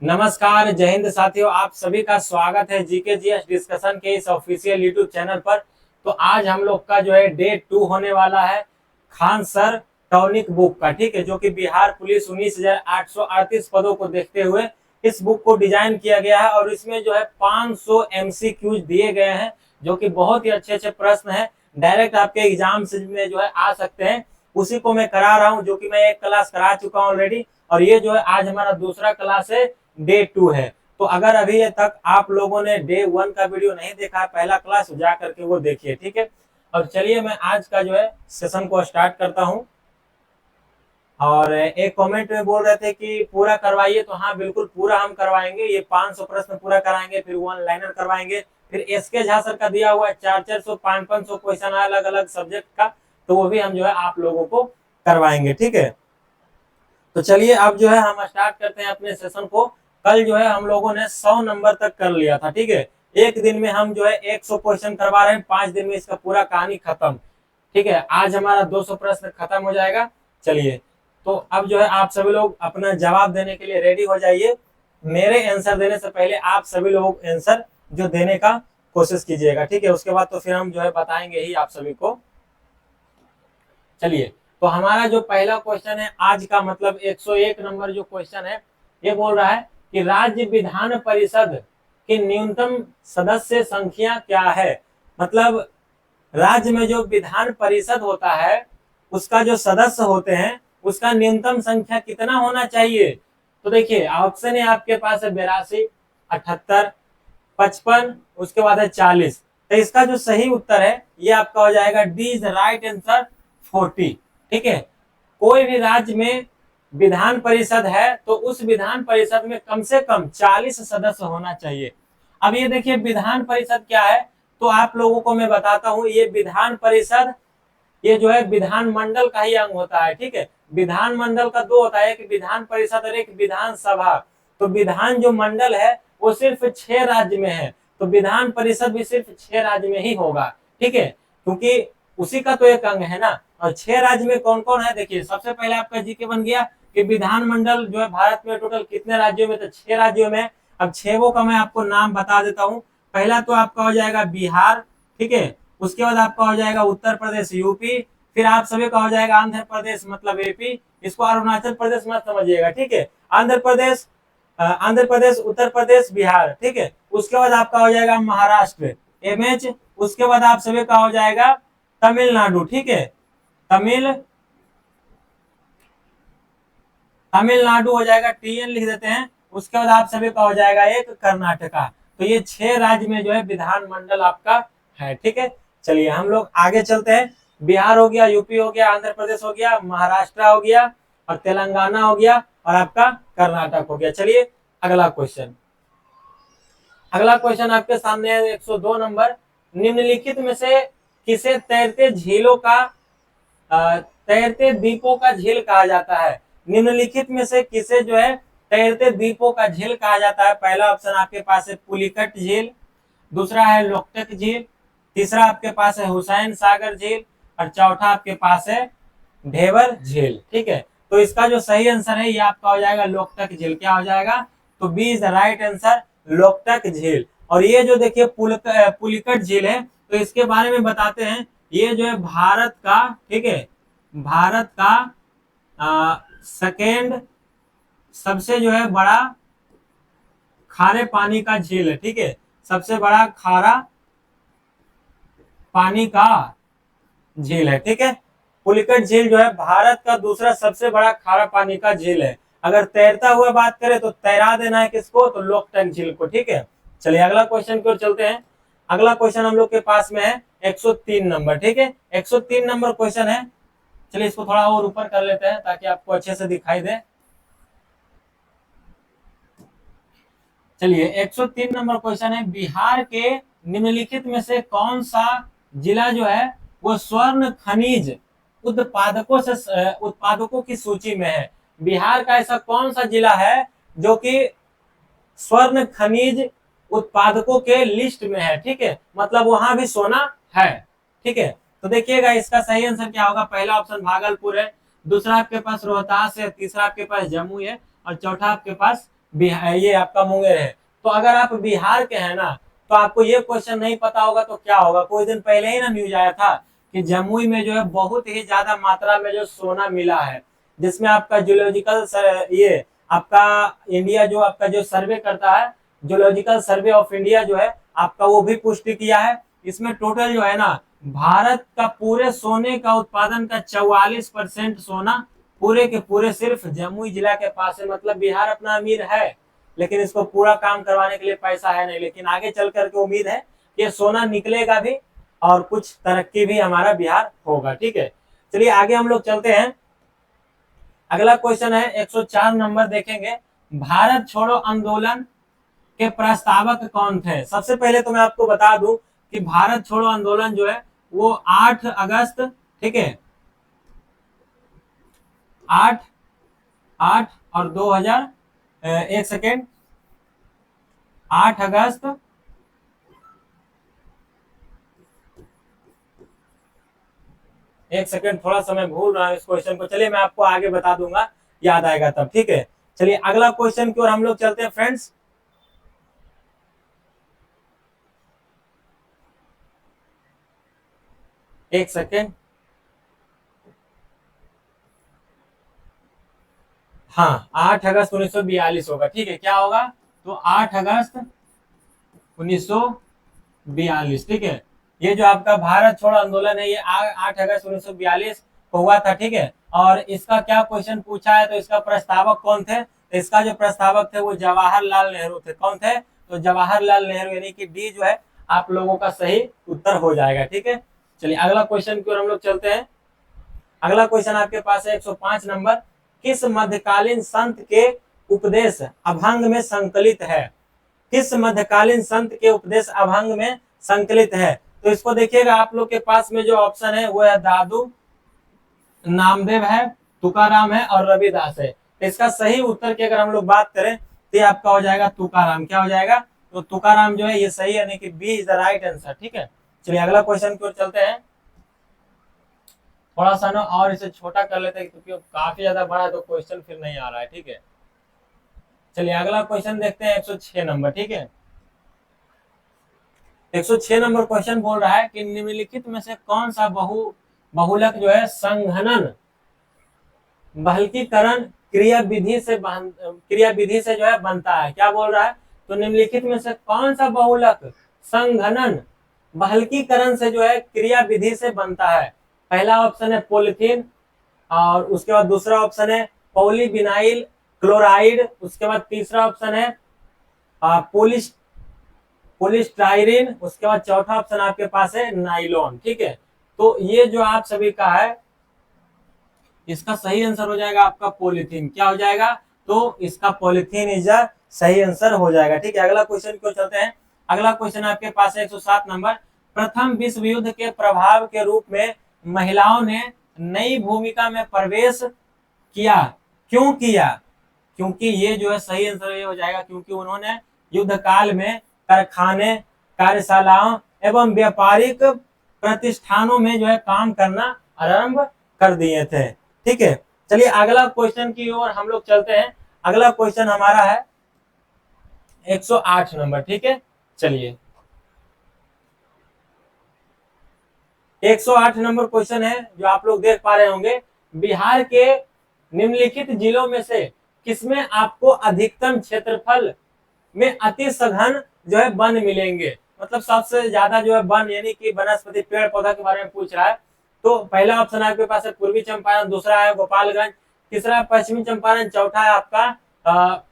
नमस्कार, जय हिंद साथियों। आप सभी का स्वागत है जीके जीएस डिस्कशन के इस ऑफिशियल यूट्यूब चैनल पर। तो आज हम लोग का जो है डे 2 होने वाला है खान सर टॉनिक बुक का, ठीक है, जो कि बिहार पुलिस 19,838 पदों को देखते हुए इस बुक को डिजाइन किया गया है। और इसमें जो है 500 एमसीक्यूज दिए गए हैं, जो कि बहुत ही अच्छे अच्छे प्रश्न है, डायरेक्ट आपके एग्जाम में जो है आ सकते हैं। उसी को मैं करा रहा हूँ, जो कि मैं एक क्लास करा चुका हूँ ऑलरेडी, और ये जो है आज हमारा दूसरा क्लास है, डे 2 है। तो अगर अभी तक आप लोगों ने डे 1 का वीडियो नहीं देखा है, पहला क्लास, जा करके वो देखिए, ठीक है। और चलिए मैं आज का जो है सेशन को स्टार्ट करता हूँ। और एक कमेंट में बोल रहे थे कि पूरा करवाइए, तो हाँ बिल्कुल पूरा हम करवाएंगे। ये 500 प्रश्न पूरा कराएंगे, फिर वन लाइनर करवाएंगे, फिर एसके झा सर का दिया हुआ है 400 500 क्वेश्चन अलग अलग सब्जेक्ट का, तो वो भी हम जो है आप लोगों को करवाएंगे, ठीक है। तो चलिए अब जो है हम स्टार्ट करते हैं अपने सेशन को। कल जो है हम लोगों ने 100 नंबर तक कर लिया था, ठीक है। एक दिन में हम जो है 100 क्वेश्चन करवा रहे हैं, 5 दिन में इसका पूरा कहानी खत्म, ठीक है। आज हमारा 200 प्रश्न खत्म हो जाएगा। चलिए, तो अब जो है आप सभी लोग अपना जवाब देने के लिए रेडी हो जाइए। मेरे आंसर देने से पहले आप सभी लोग आंसर जो देने का कोशिश कीजिएगा, ठीक है। उसके बाद तो फिर हम जो है बताएंगे ही आप सभी को। चलिए, तो हमारा जो पहला क्वेश्चन है आज का, मतलब 101 नंबर जो क्वेश्चन है, ये बोल रहा है कि राज्य विधान परिषद की न्यूनतम सदस्य संख्या क्या है। मतलब राज्य में जो विधान परिषद होता है, उसका जो सदस्य होते हैं, उसका न्यूनतम संख्या कितना होना चाहिए। तो देखिए ऑप्शन है आपके पास है 82, 78, 55, उसके बाद है 40। तो इसका जो सही उत्तर है ये आपका हो जाएगा डी इज राइट आंसर, 40, ठीक है। कोई भी राज्य में विधान परिषद है तो उस विधान परिषद में कम से कम 40 सदस्य होना चाहिए। अब ये देखिए विधान परिषद क्या है, तो आप लोगों को मैं बताता हूँ। ये विधान परिषद, ये जो है विधान मंडल का ही अंग होता है, ठीक है। विधान मंडल का दो होता है, एक विधान परिषद और एक विधान सभा। तो विधान जो मंडल है वो सिर्फ 6 राज्य में है, तो विधान परिषद भी सिर्फ 6 राज्य में ही होगा, ठीक है, क्योंकि उसी का तो एक अंग है ना। और 6 राज्य में कौन कौन है, देखिए सबसे पहले आपका जीके बन गया कि विधानमंडल जो है भारत में टोटल कितने राज्यों में, तो 6 राज्यों में। अब 6 का मैं आपको नाम बता देता हूँ। पहला तो आपका हो जाएगा बिहार, ठीक है। उसके बाद आपका हो जाएगा उत्तर प्रदेश यूपी, फिर आप सभी का हो जाएगा आंध्र प्रदेश मतलब एपी। इसको अरुणाचल प्रदेश मत समझिएगा, ठीक है। आंध्र प्रदेश, उत्तर प्रदेश, बिहार, ठीक है। उसके बाद आपका हो जाएगा महाराष्ट्र, एमएच। उसके बाद आप सभी का हो जाएगा तमिलनाडु, ठीक है। तमिल तमिलनाडु हो जाएगा, टीएन लिख देते हैं। उसके बाद आप सभी का हो जाएगा एक कर्नाटका। तो ये 6 राज्य में जो है विधानमंडल आपका है, ठीक है। चलिए हम लोग आगे चलते हैं। बिहार हो गया, यूपी हो गया, आंध्र प्रदेश हो गया, महाराष्ट्र हो गया, और तेलंगाना हो गया, और आपका कर्नाटक हो गया। चलिए अगला क्वेश्चन। अगला क्वेश्चन आपके सामने है 102 नंबर। निम्नलिखित में से किसे तैरते झीलों का तैरते द्वीपों का झील कहा जाता है। निम्नलिखित में से किसे जो है तैरते द्वीपों का झील कहा जाता है। पहला ऑप्शन आपके पास है पुलिकट झील, दूसरा है लोकटक झील, तीसरा आपके पास है हुसैन सागर झील, और चौथा आपके पास है ढेबर झील, ठीक है। तो इसका जो सही आंसर है ये आपका हो जाएगा लोकटक झील। क्या हो जाएगा, तो B is the right answer, Loktak झील। और ये जो देखिए पुलिकट झील है, तो इसके बारे में बताते हैं। ये जो है भारत का, ठीक है, भारत का सेकेंड सबसे जो है बड़ा खारे पानी का झील है, ठीक है। सबसे बड़ा खारा पानी का झील है, ठीक है। पुलिकट झील जो है भारत का दूसरा सबसे बड़ा खारा पानी का झील है। अगर तैरता हुआ बात करें तो तैरा देना है किसको, तो लोकटक झील को, ठीक है। चलिए अगला क्वेश्चन की ओर चलते हैं। अगला क्वेश्चन हम लोग के पास में है 103 नंबर, ठीक है। 103 नंबर क्वेश्चन है। चलिए इसको थोड़ा और ऊपर कर लेते हैं ताकि आपको अच्छे से दिखाई दे। चलिए 103 नंबर क्वेश्चन है, बिहार के निम्नलिखित में से कौन सा जिला जो है वो स्वर्ण खनिज उत्पादकों की सूची में है। बिहार का ऐसा कौन सा जिला है जो कि स्वर्ण खनिज उत्पादकों के लिस्ट में है, ठीक है, मतलब वहां भी सोना है, ठीक है। तो देखिएगा इसका सही आंसर क्या होगा। पहला ऑप्शन भागलपुर है, दूसरा आपके पास रोहतास है, तीसरा आपके पास जम्मू है, और चौथा आपके पास बिहार, ये आपका मुंगेर है। तो अगर आप बिहार के हैं ना, तो आपको ये क्वेश्चन नहीं पता होगा तो क्या होगा। कुछ दिन पहले ही ना न्यूज आया था कि जमुई में जो है बहुत ही ज्यादा मात्रा में जो सोना मिला है, जिसमें आपका जूलॉजिकल ये आपका इंडिया जो आपका जो सर्वे करता है, जूलॉजिकल सर्वे ऑफ इंडिया जो है आपका, वो भी पुष्टि किया है। इसमें टोटल जो है ना, भारत का पूरे सोने का उत्पादन का 44% सोना पूरे के पूरे सिर्फ जमुई जिला के पास है। मतलब बिहार अपना अमीर है, लेकिन इसको पूरा काम करवाने के लिए पैसा है नहीं। लेकिन आगे चल करके उम्मीद है कि सोना निकलेगा भी और कुछ तरक्की भी हमारा बिहार होगा। ठीक है, चलिए आगे हम लोग चलते हैं। अगला क्वेश्चन है 104 नंबर देखेंगे। भारत छोड़ो आंदोलन के प्रस्तावक कौन थे? सबसे पहले तो मैं आपको बता दूं कि भारत छोड़ो आंदोलन जो है वो 8 अगस्त, ठीक है, 8 8 और 2000, एक सेकेंड, 8 अगस्त, एक सेकेंड, थोड़ा सा मैं भूल रहा हूँ इस क्वेश्चन को। चलिए मैं आपको आगे बता दूंगा, याद आएगा तब। ठीक है, चलिए अगला क्वेश्चन की ओर हम लोग चलते हैं फ्रेंड्स। एक सेकेंड, हाँ 8 अगस्त 1942 होगा। ठीक है, क्या होगा? तो 8 अगस्त 1942, ठीक है। ये जो आपका भारत छोड़ो आंदोलन है, ये 8 अगस्त 1942 को हुआ था। ठीक है, और इसका क्या क्वेश्चन पूछा है, तो इसका प्रस्तावक कौन थे? तो इसका जो प्रस्तावक थे वो जवाहरलाल नेहरू थे। कौन थे? तो जवाहरलाल नेहरू, यानी कि डी जो है आप लोगों का सही उत्तर हो जाएगा। ठीक है, चलिए अगला क्वेश्चन की ओर हम लोग चलते हैं। अगला क्वेश्चन आपके पास है 105 नंबर। किस मध्यकालीन संत के उपदेश अभंग में संकलित है? किस मध्यकालीन संत के उपदेश अभंग में संकलित है? तो इसको देखिएगा, आप लोग के पास में जो ऑप्शन है वो है दादू, नामदेव है, तुकाराम है और रविदास है। तो इसका सही उत्तर की अगर हम लोग बात करें तो ये आपका हो जाएगा तुकाराम। क्या हो जाएगा? तो तुकाराम जो है ये सही, यानी कि B is the right answer. ठीक है, चलिए अगला क्वेश्चन की ओर चलते हैं। थोड़ा सा ना और इसे छोटा कर लेते हैं क्योंकि काफी ज्यादा बड़ा है तो क्वेश्चन फिर नहीं आ रहा है। ठीक है, चलिए अगला क्वेश्चन देखते हैं 106 नंबर। ठीक है, 106 नंबर क्वेश्चन बोल रहा है कि निम्नलिखित में से कौन सा बहुलक जो है संघनन बहलकीकरण क्रिया विधि से जो है बनता है? क्या बोल रहा है? तो निम्नलिखित में से कौन सा बहुलक संघनन बहलकीकरण से जो है क्रिया विधि से बनता है? पहला ऑप्शन है पॉलिथीन, और उसके बाद दूसरा ऑप्शन है पॉलीविनाइल क्लोराइड, उसके बाद तीसरा ऑप्शन है पोलिस पोलिस्टाइरिन, उसके बाद चौथा ऑप्शन आपके पास है नाइलॉन। ठीक है, तो ये जो आप सभी का है, इसका सही आंसर हो जाएगा आपका पॉलीथीन। क्या हो जाएगा? तो इसका पॉलीथीन इज अ सही आंसर हो जाएगा। ठीक है, अगला क्वेश्चन को चलते हैं। अगला क्वेश्चन आपके पास है 107 नंबर। प्रथम विश्व युद्ध के प्रभाव के रूप में महिलाओं ने नई भूमिका में प्रवेश किया, क्यों किया? क्योंकि ये जो है सही आंसर ये हो जाएगा क्योंकि उन्होंने युद्ध काल में कारखाने, कार्यशालाओं एवं व्यापारिक प्रतिष्ठानों में जो है काम करना आरंभ कर दिए थे। ठीक है, चलिए अगला क्वेश्चन की ओर हम लोग चलते हैं। अगला क्वेश्चन हमारा है 108 नंबर। ठीक है, चलिए 108 नंबर क्वेश्चन है जो आप लोग देख पा रहे होंगे। बिहार के निम्नलिखित जिलों में से किसमें आपको अधिकतम क्षेत्रफल में अति सघन जो है वन मिलेंगे? मतलब सबसे ज्यादा जो है वन, यानी कि वनस्पति पेड़ पौधा के बारे में पूछ रहा है। तो पहला ऑप्शन आपके पास है पूर्वी चंपारण, दूसरा है गोपालगंज, तीसरा है पश्चिमी चंपारण, चौथा है आपका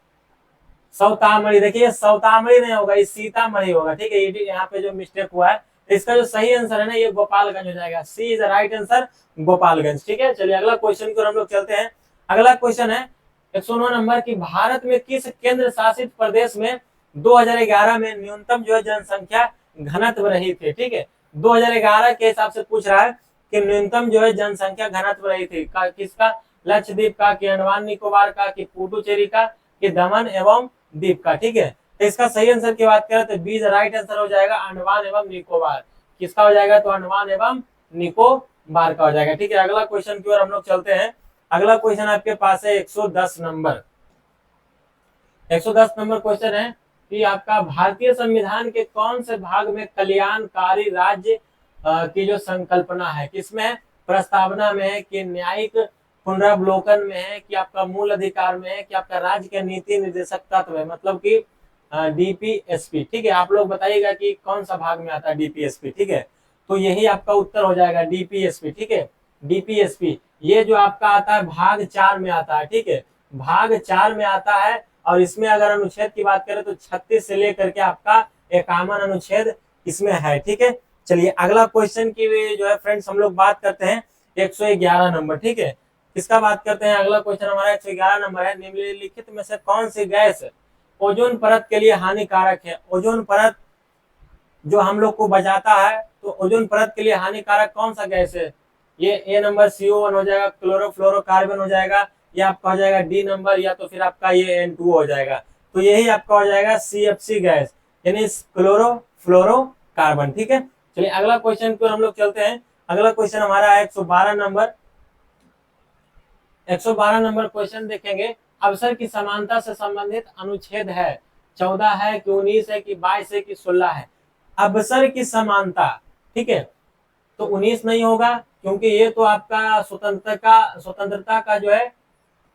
सौतामढ़ी। देखिए सौतामढ़ी नहीं होगा, ये सीतामढ़ी होगा। ठीक है, ये यहाँ पे जो मिस्टेक हुआ है, इसका जो सही आंसर है ना ये गोपालगंज हो जाएगा। C is the right answer, Gopalganj. ठीक है, चलिए अगला क्वेश्चन को हम लोग चलते हैं। अगला क्वेश्चन है 109 नंबर की भारत में किस केंद्र शासित प्रदेश में 2011 में न्यूनतम जो है जनसंख्या घनत्व रही थी? ठीक है, 2011 के हिसाब से पूछ रहा है कि न्यूनतम जो है जनसंख्या घनत्व रही थी किसका? लक्षद्वीप का, कि अंडमान निकोबार का, कि पुडुचेरी का, कि दमन एवं दीप का। ठीक है, तो इसका सही आंसर की बात करें तो बी राइट आंसर हो जाएगा अंडमान एवं निकोबार। किसका हो जाएगा? तो अंडमान एवं निकोबार का हो जाएगा। ठीक है, अगला क्वेश्चन की ओर हम लोग चलते हैं। अगला क्वेश्चन आपके पास है 110 नंबर। 110 नंबर क्वेश्चन है कि आपका भारतीय संविधान के कौन से भाग में कल्याणकारी राज्य की जो संकल्पना है, किसमें है? प्रस्तावना में है, कि न्यायिक पुनरावलोकन में है, कि आपका मूल अधिकार में है, कि आपका राज्य के नीति निर्देशक तत्व है, मतलब कि डीपीएसपी। ठीक है, आप लोग बताइएगा कि कौन सा भाग में आता है डीपीएसपी। ठीक है, तो यही आपका उत्तर हो जाएगा डीपीएसपी। ठीक है, डीपीएसपी ये जो आपका आता है भाग 4 में आता है। ठीक है, भाग 4 में आता है, और इसमें अगर अनुच्छेद की बात करें तो 36 से लेकर के आपका 51 अनुच्छेद इसमें है। ठीक है, चलिए अगला क्वेश्चन की जो है फ्रेंड्स हम लोग बात करते हैं 111 नंबर। ठीक है, किसका बात करते हैं? अगला क्वेश्चन हमारा 111 नंबर है, निम्नलिखित में से कौन सी गैस ओजोन परत के लिए हानिकारक है? ओजोन परत जो हम लोग को बचाता है, तो ओजोन परत के लिए हानिकारक कौन सा गैस है? ये ए नंबर CO1 हो जाएगा, क्लोरोफ्लोरोकार्बन हो जाएगा, या आपका हो जाएगा डी नंबर, या तो फिर आपका ये N2 हो जाएगा। तो यही आपका हो जाएगा CFC गैस, यानी क्लोरोफ्लोरोकार्बन। ठीक है, चलिए अगला क्वेश्चन को हम लोग चलते हैं। अगला क्वेश्चन हमारा है 112 नंबर। 112 नंबर क्वेश्चन देखेंगे, अवसर की समानता से संबंधित अनुच्छेद है, 14 है कि 19 है कि 22 है कि 16 है? अवसर की समानता, ठीक है, तो 19 नहीं होगा, क्योंकि ये तो आपका स्वतंत्रता का जो है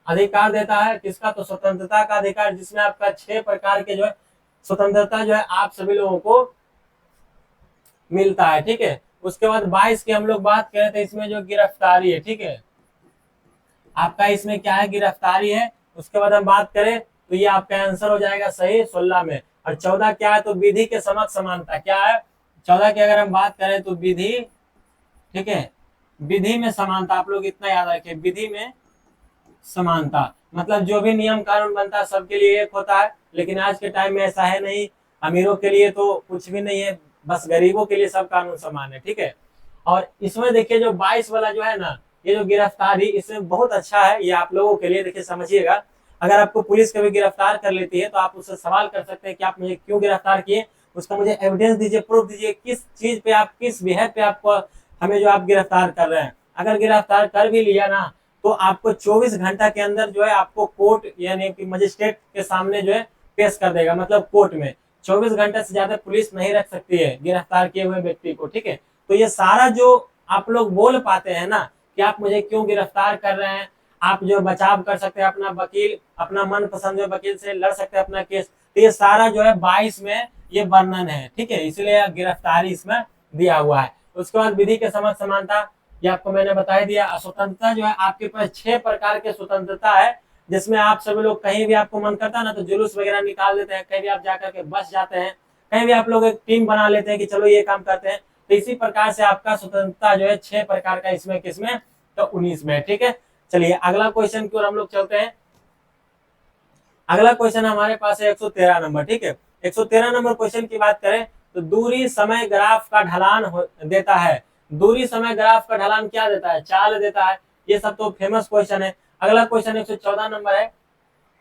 अधिकार देता है। किसका? तो स्वतंत्रता का अधिकार, जिसमें आपका 6 प्रकार के जो है स्वतंत्रता जो है आप सभी लोगों को मिलता है। ठीक है, उसके बाद 22 की हम लोग बात करें तो इसमें जो गिरफ्तारी है, ठीक है, आपका इसमें क्या है? गिरफ्तारी है। उसके बाद हम बात करें तो ये आपका आंसर हो जाएगा सही 16 में। और 14 क्या है? तो विधि के समक्ष समानता। क्या है 14 की अगर हम बात करें तो विधि, ठीक है, विधि में समानता। आप लोग इतना याद रखें, विधि में समानता मतलब जो भी नियम कानून बनता है सबके लिए एक होता है, लेकिन आज के टाइम में ऐसा है नहीं। अमीरों के लिए तो कुछ भी नहीं है, बस गरीबों के लिए सब कानून समान है। ठीक है, और इसमें देखिए जो 22 वाला जो है ना, ये जो गिरफ्तारी, इसमें बहुत अच्छा है, ये आप लोगों के लिए। देखिए समझिएगा, अगर आपको पुलिस कभी गिरफ्तार कर लेती है तो आप उससे सवाल कर सकते हैं कि आप मुझे क्यों गिरफ्तार किए, उसका मुझे एविडेंस दीजिए, प्रूफ दीजिए, किस चीज पे आप, किस बिहेव पे आपको हमें जो आप गिरफ्तार कर रहे हैं। अगर गिरफ्तार कर भी लिया ना, तो आपको 24 घंटा के अंदर जो है आपको कोर्ट यानी कि मजिस्ट्रेट के सामने जो है पेश कर देगा, मतलब कोर्ट में। 24 घंटे से ज्यादा पुलिस नहीं रख सकती है गिरफ्तार किए हुए व्यक्ति को। ठीक है, तो ये सारा जो आप लोग बोल पाते हैं ना कि आप मुझे क्यों गिरफ्तार कर रहे हैं, आप जो बचाव कर सकते हैं, अपना वकील, अपना मनपसंद जो वकील से लड़ सकते हैं अपना केस, तो ये सारा जो है 22 में ये वर्णन है। ठीक है, इसलिए गिरफ्तारी इसमें दिया हुआ है। उसके बाद विधि के समक्ष समानता, ये आपको मैंने बता ही दिया। स्वतंत्रता जो है आपके पास 6 प्रकार के स्वतंत्रता है, जिसमें आप सभी लोग कहीं भी आपको मन करता है ना तो जुलूस वगैरह निकाल देते हैं, कहीं भी आप जाकर के बस जाते हैं, कहीं भी आप लोग एक टीम बना लेते हैं कि चलो ये काम करते हैं। तो इसी प्रकार से आपका स्वतंत्रता जो है 6 प्रकार का, इसमें किसमें? तो 19 में। ठीक है, चलिए अगला क्वेश्चन की ओर हम लोग चलते हैं। अगला क्वेश्चन हमारे पास है 113 नंबर। ठीक है, 113 नंबर क्वेश्चन की बात करें तो दूरी समय ग्राफ का ढलान देता है। दूरी समय ग्राफ का ढलान क्या देता है? चाल देता है। ये सब तो फेमस क्वेश्चन है। अगला क्वेश्चन 114 नंबर है,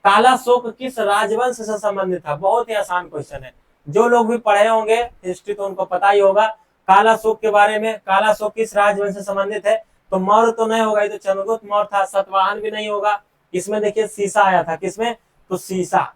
काला शोक किस राजवंश से संबंधित था? बहुत ही आसान क्वेश्चन है, जो लोग भी पढ़े होंगे हिस्ट्री तो उनको पता ही होगा काला शोक के बारे में। काला शोक किस राजवंश से संबंधित है? तो मौर्य तो नहीं होगा, ये तो चंद्रगुप्त मौर्य था। सतवाहन भी नहीं होगा। इसमें देखिए सीसा आया था, किसमें? तो सीसा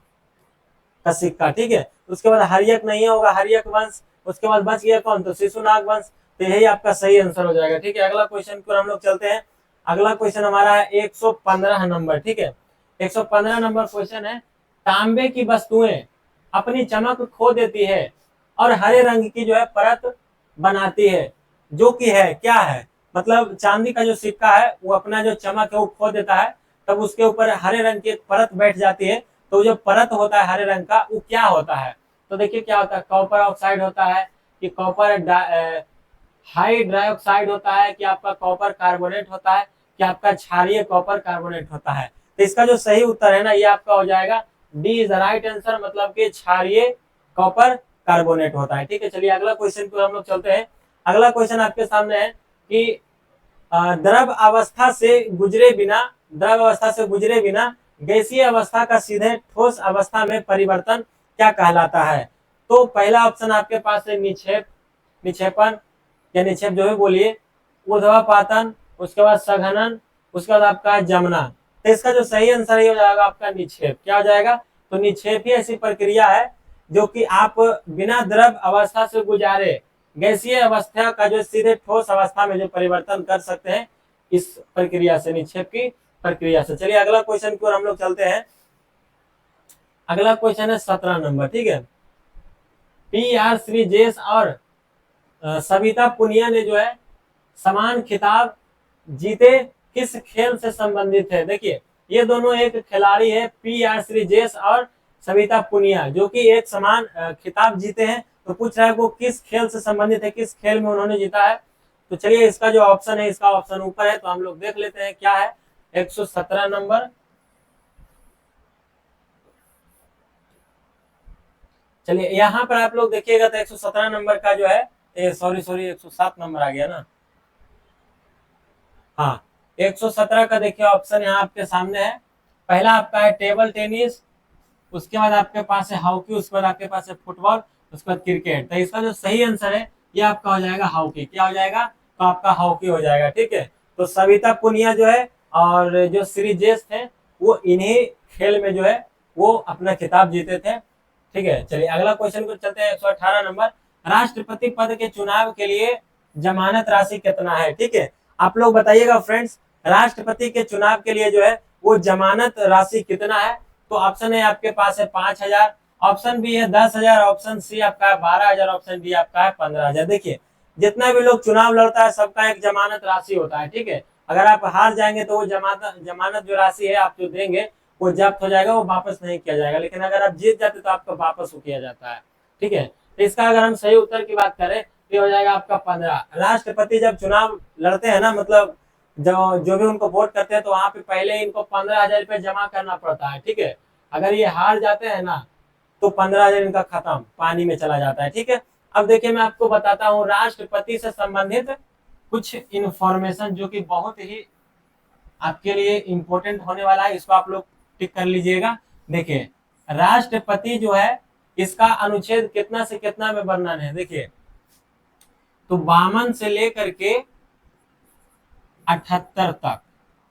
का सिक्का। ठीक है, उसके बाद हरियक नहीं होगा, हरियक वंश। उसके बाद बच गया कौन? तो शिशुनाग वंश। तो यही आपका सही आंसर हो जाएगा। ठीक है, अगला क्वेश्चन पर हम लोग चलते हैं। अगला क्वेश्चन हमारा है 115 नंबर। ठीक है, 115 नंबर क्वेश्चन है, तांबे की वस्तुएं अपनी चमक खो देती है और हरे रंग की जो है परत बनाती है, जो कि है क्या है? मतलब चांदी का जो सिक्का है वो अपना जो चमक है वो खो देता है, तब उसके ऊपर हरे रंग की एक परत बैठ जाती है। तो जो परत होता है हरे रंग का, वो क्या होता है? तो देखिए क्या होता है, कॉपर ऑक्साइड होता है, कि कॉपर हाई डाइऑक्साइड होता है, कि आपका कॉपर कार्बोनेट होता है, कि आपका क्षारीय कॉपर कार्बोनेट होता है? तो इसका जो सही उत्तर है ना, ये आपका हो जाएगा D is the right answer, मतलब कि क्षारीय कॉपर कार्बोनेट होता है। ठीक है, चलिए अगला क्वेश्चन को हम लोग चलते हैं। अगला क्वेश्चन आपके सामने है कि द्रव अवस्था से गुजरे बिना, द्रव अवस्था से गुजरे बिना गैसीय अवस्था का सीधे ठोस अवस्था में परिवर्तन क्या कहलाता है? तो पहला ऑप्शन आपके पास है निक्षेप, निक्षेपण या निक्षेप जो भी बोलिए, ऊर्ध्वपातन, उसके बाद सघनन, उसके बाद आपका जमना। तो इसका जो सही आंसर हो जाएगा आपका निक्षेप। क्या हो जाएगा? तो निक्षेपी ऐसी प्रक्रिया है जो कि आप बिना द्रव अवस्था से गुजारे गैसीय अवस्था का जो सीधे ठोस अवस्था में जो परिवर्तन कर सकते हैं, इस प्रक्रिया से, निक्षेप की प्रक्रिया से। चलिए अगला क्वेश्चन की ओर हम लोग चलते हैं। अगला क्वेश्चन है 17 नंबर, ठीक है। PR श्रीजेश और सविता पुनिया ने जो है समान खिताब जीते किस खेल से संबंधित है। देखिए ये दोनों एक खिलाड़ी है, PR श्रीजेश और सविता पुनिया, जो कि एक समान खिताब जीते हैं। तो पूछ रहा है वो किस खेल से संबंधित है, किस खेल में उन्होंने जीता है। तो चलिए इसका जो ऑप्शन है, इसका ऑप्शन ऊपर है, तो हम लोग देख लेते हैं क्या है। 117 नंबर, चलिए यहाँ पर आप लोग देखिएगा तो 117 नंबर का जो है, सॉरी 107 नंबर आ गया ना, हाँ 117 का देखिए ऑप्शन यहाँ आपके सामने है। पहला आपका है टेबल टेनिस, उसके बाद आपके पास है हॉकी, उसके बाद आपके पास है फुटबॉल, उसके बाद क्रिकेट। तो इसका जो सही आंसर है ये आपका हो जाएगा हॉकी। क्या हो जाएगा, तो आपका हॉकी हो जाएगा, ठीक है। तो सविता पुनिया जो है और जो श्रीजेश थे वो इन्हीं खेल में जो है वो अपना खिताब जीते थे, ठीक है। चलिए अगला क्वेश्चन को चलते हैं। 118 नंबर, राष्ट्रपति पद के चुनाव के लिए जमानत राशि कितना है, ठीक है। आप लोग बताइएगा फ्रेंड्स, राष्ट्रपति के चुनाव के लिए जो है वो जमानत राशि कितना है। तो ऑप्शन ए आपके पास है 5,000, ऑप्शन बी है 10,000, ऑप्शन सी आपका है 12,000, ऑप्शन डी आपका है 15,000। देखिए जितना भी लोग चुनाव लड़ता है सबका एक जमानत राशि होता है, ठीक है। अगर आप हार जाएंगे तो वो जमानत जो राशि है आप जो देंगे वो जब्त हो जाएगा, वो वापस नहीं किया जाएगा। लेकिन अगर आप जीत जाते तो आपको वापस किया जाता है, ठीक है। तो इसका अगर हम सही उत्तर की बात करें तो हो जाएगा आपका 15। राष्ट्रपति जब चुनाव लड़ते हैं ना, मतलब जो भी उनको वोट करते हैं, तो वहां पे पहले इनको 15,000 रुपये जमा करना पड़ता है, ठीक है। अगर ये हार जाते हैं ना तो 15,000 इनका खत्म, पानी में चला जाता है, ठीक है। अब देखिए मैं आपको बताता हूँ राष्ट्रपति से संबंधित कुछ इंफॉर्मेशन जो कि बहुत ही आपके लिए इंपॉर्टेंट होने वाला है, इसको आप लोग टिक कर लीजिएगा। देखिए राष्ट्रपति जो है इसका अनुच्छेद कितना से कितना में वर्णन है। देखिए तो 52 से लेकर के 78 तक,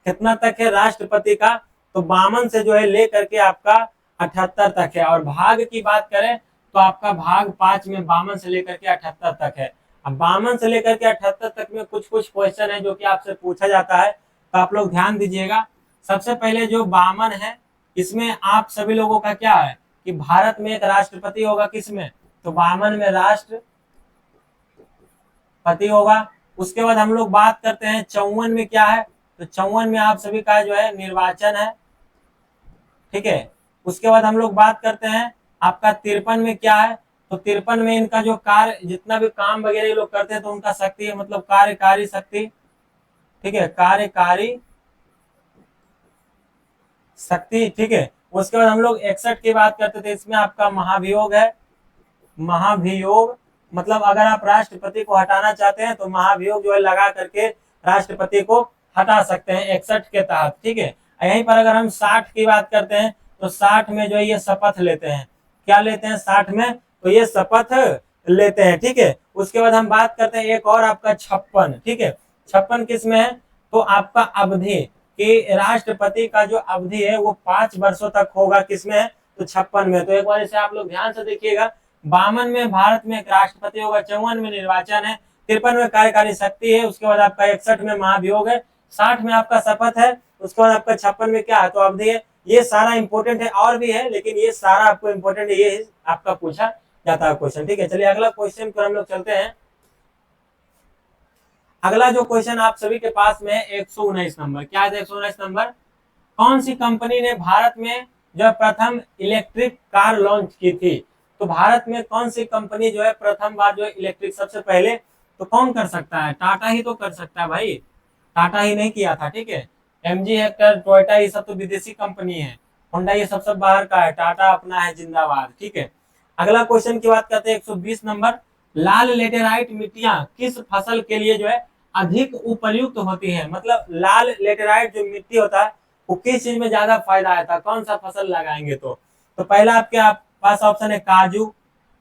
कितना तक है राष्ट्रपति का, तो 52 से जो है लेकर के आपका 78 तक है। और भाग की बात करें तो आपका भाग 5 में 52 से लेकर के 78 तक है। अब 52 से लेकर के 78 तक में कुछ कुछ क्वेश्चन है जो कि आपसे पूछा जाता है, तो आप लोग ध्यान दीजिएगा। सबसे पहले जो 52 है इसमें आप सभी लोगों का क्या है कि भारत में एक राष्ट्रपति होगा, किसमें, तो 52 में राष्ट्रपति होगा। उसके बाद हम लोग बात करते हैं 54 में क्या है, तो 54 में आप सभी का जो है निर्वाचन है, ठीक है। उसके बाद हम लोग बात करते हैं आपका 53 में क्या है, तो 53 में इनका जो कार्य जितना भी काम वगैरह ये लोग करते हैं तो उनका शक्ति है, मतलब कार्यकारी शक्ति, ठीक है, कार्यकारी शक्ति, ठीक है। उसके बाद हम लोग 61 की बात करते थे, इसमें आपका महाभियोग है। महाभियोग मतलब अगर आप राष्ट्रपति को हटाना चाहते हैं तो महाभियोग जो है लगा करके राष्ट्रपति को हटा सकते हैं 61 के तहत, ठीक है। यहीं पर अगर हम 60 की बात करते हैं तो 60 में जो है ये शपथ लेते हैं, क्या लेते हैं 60 में, तो ये शपथ लेते हैं, ठीक है। उसके बाद हम बात करते हैं एक और आपका 56, ठीक है। 56 किस में है, तो आपका अवधि कि राष्ट्रपति का जो अवधि है वो 5 वर्षों तक होगा, किसमें है, तो 56 में। तो एक बार इसे आप लोग ध्यान से देखिएगा, 52 में भारत में एक राष्ट्रपति होगा, 54 में निर्वाचन है, 53 में कार्यकारी शक्ति है, उसके बाद आपका 61 में महाभियोग है, 60 में आपका शपथ है, उसके बाद आपका 56 में क्या है, तो अवधि है। ये सारा इंपॉर्टेंट है, और भी है लेकिन ये सारा आपको इंपॉर्टेंट है, ये आपका पूछा जाता है क्वेश्चन, ठीक है। चलिए अगला क्वेश्चन पर हम लोग चलते हैं। अगला जो क्वेश्चन आप सभी के पास में 119 नंबर, क्या है 119 नंबर, कौन सी कंपनी ने भारत में जो प्रथम इलेक्ट्रिक कार लॉन्च की थी। तो भारत में कौन सी कंपनी जो है प्रथम बार जो इलेक्ट्रिक, सबसे पहले तो कौन कर सकता है, टाटा ही तो कर सकता है भाई, टाटा ही नहीं किया था, ठीक है। MG हेक्टर, टोयोटा ये सब तो विदेशी कंपनी है, होंडा ये सब बाहर का है, टाटा अपना है जिंदाबाद, ठीक है। अगला क्वेश्चन की बात करते हैं 120 नंबर, लाल लेटेराइट मिट्टियां किस फसल के लिए जो है अधिक उपयुक्त होती है। मतलब लाल लेटेराइट जो मिट्टी होता है वो किस चीज में ज्यादा फायदा आता है, कौन सा फसल लगाएंगे तो पहला आपके पास ऑप्शन है काजू,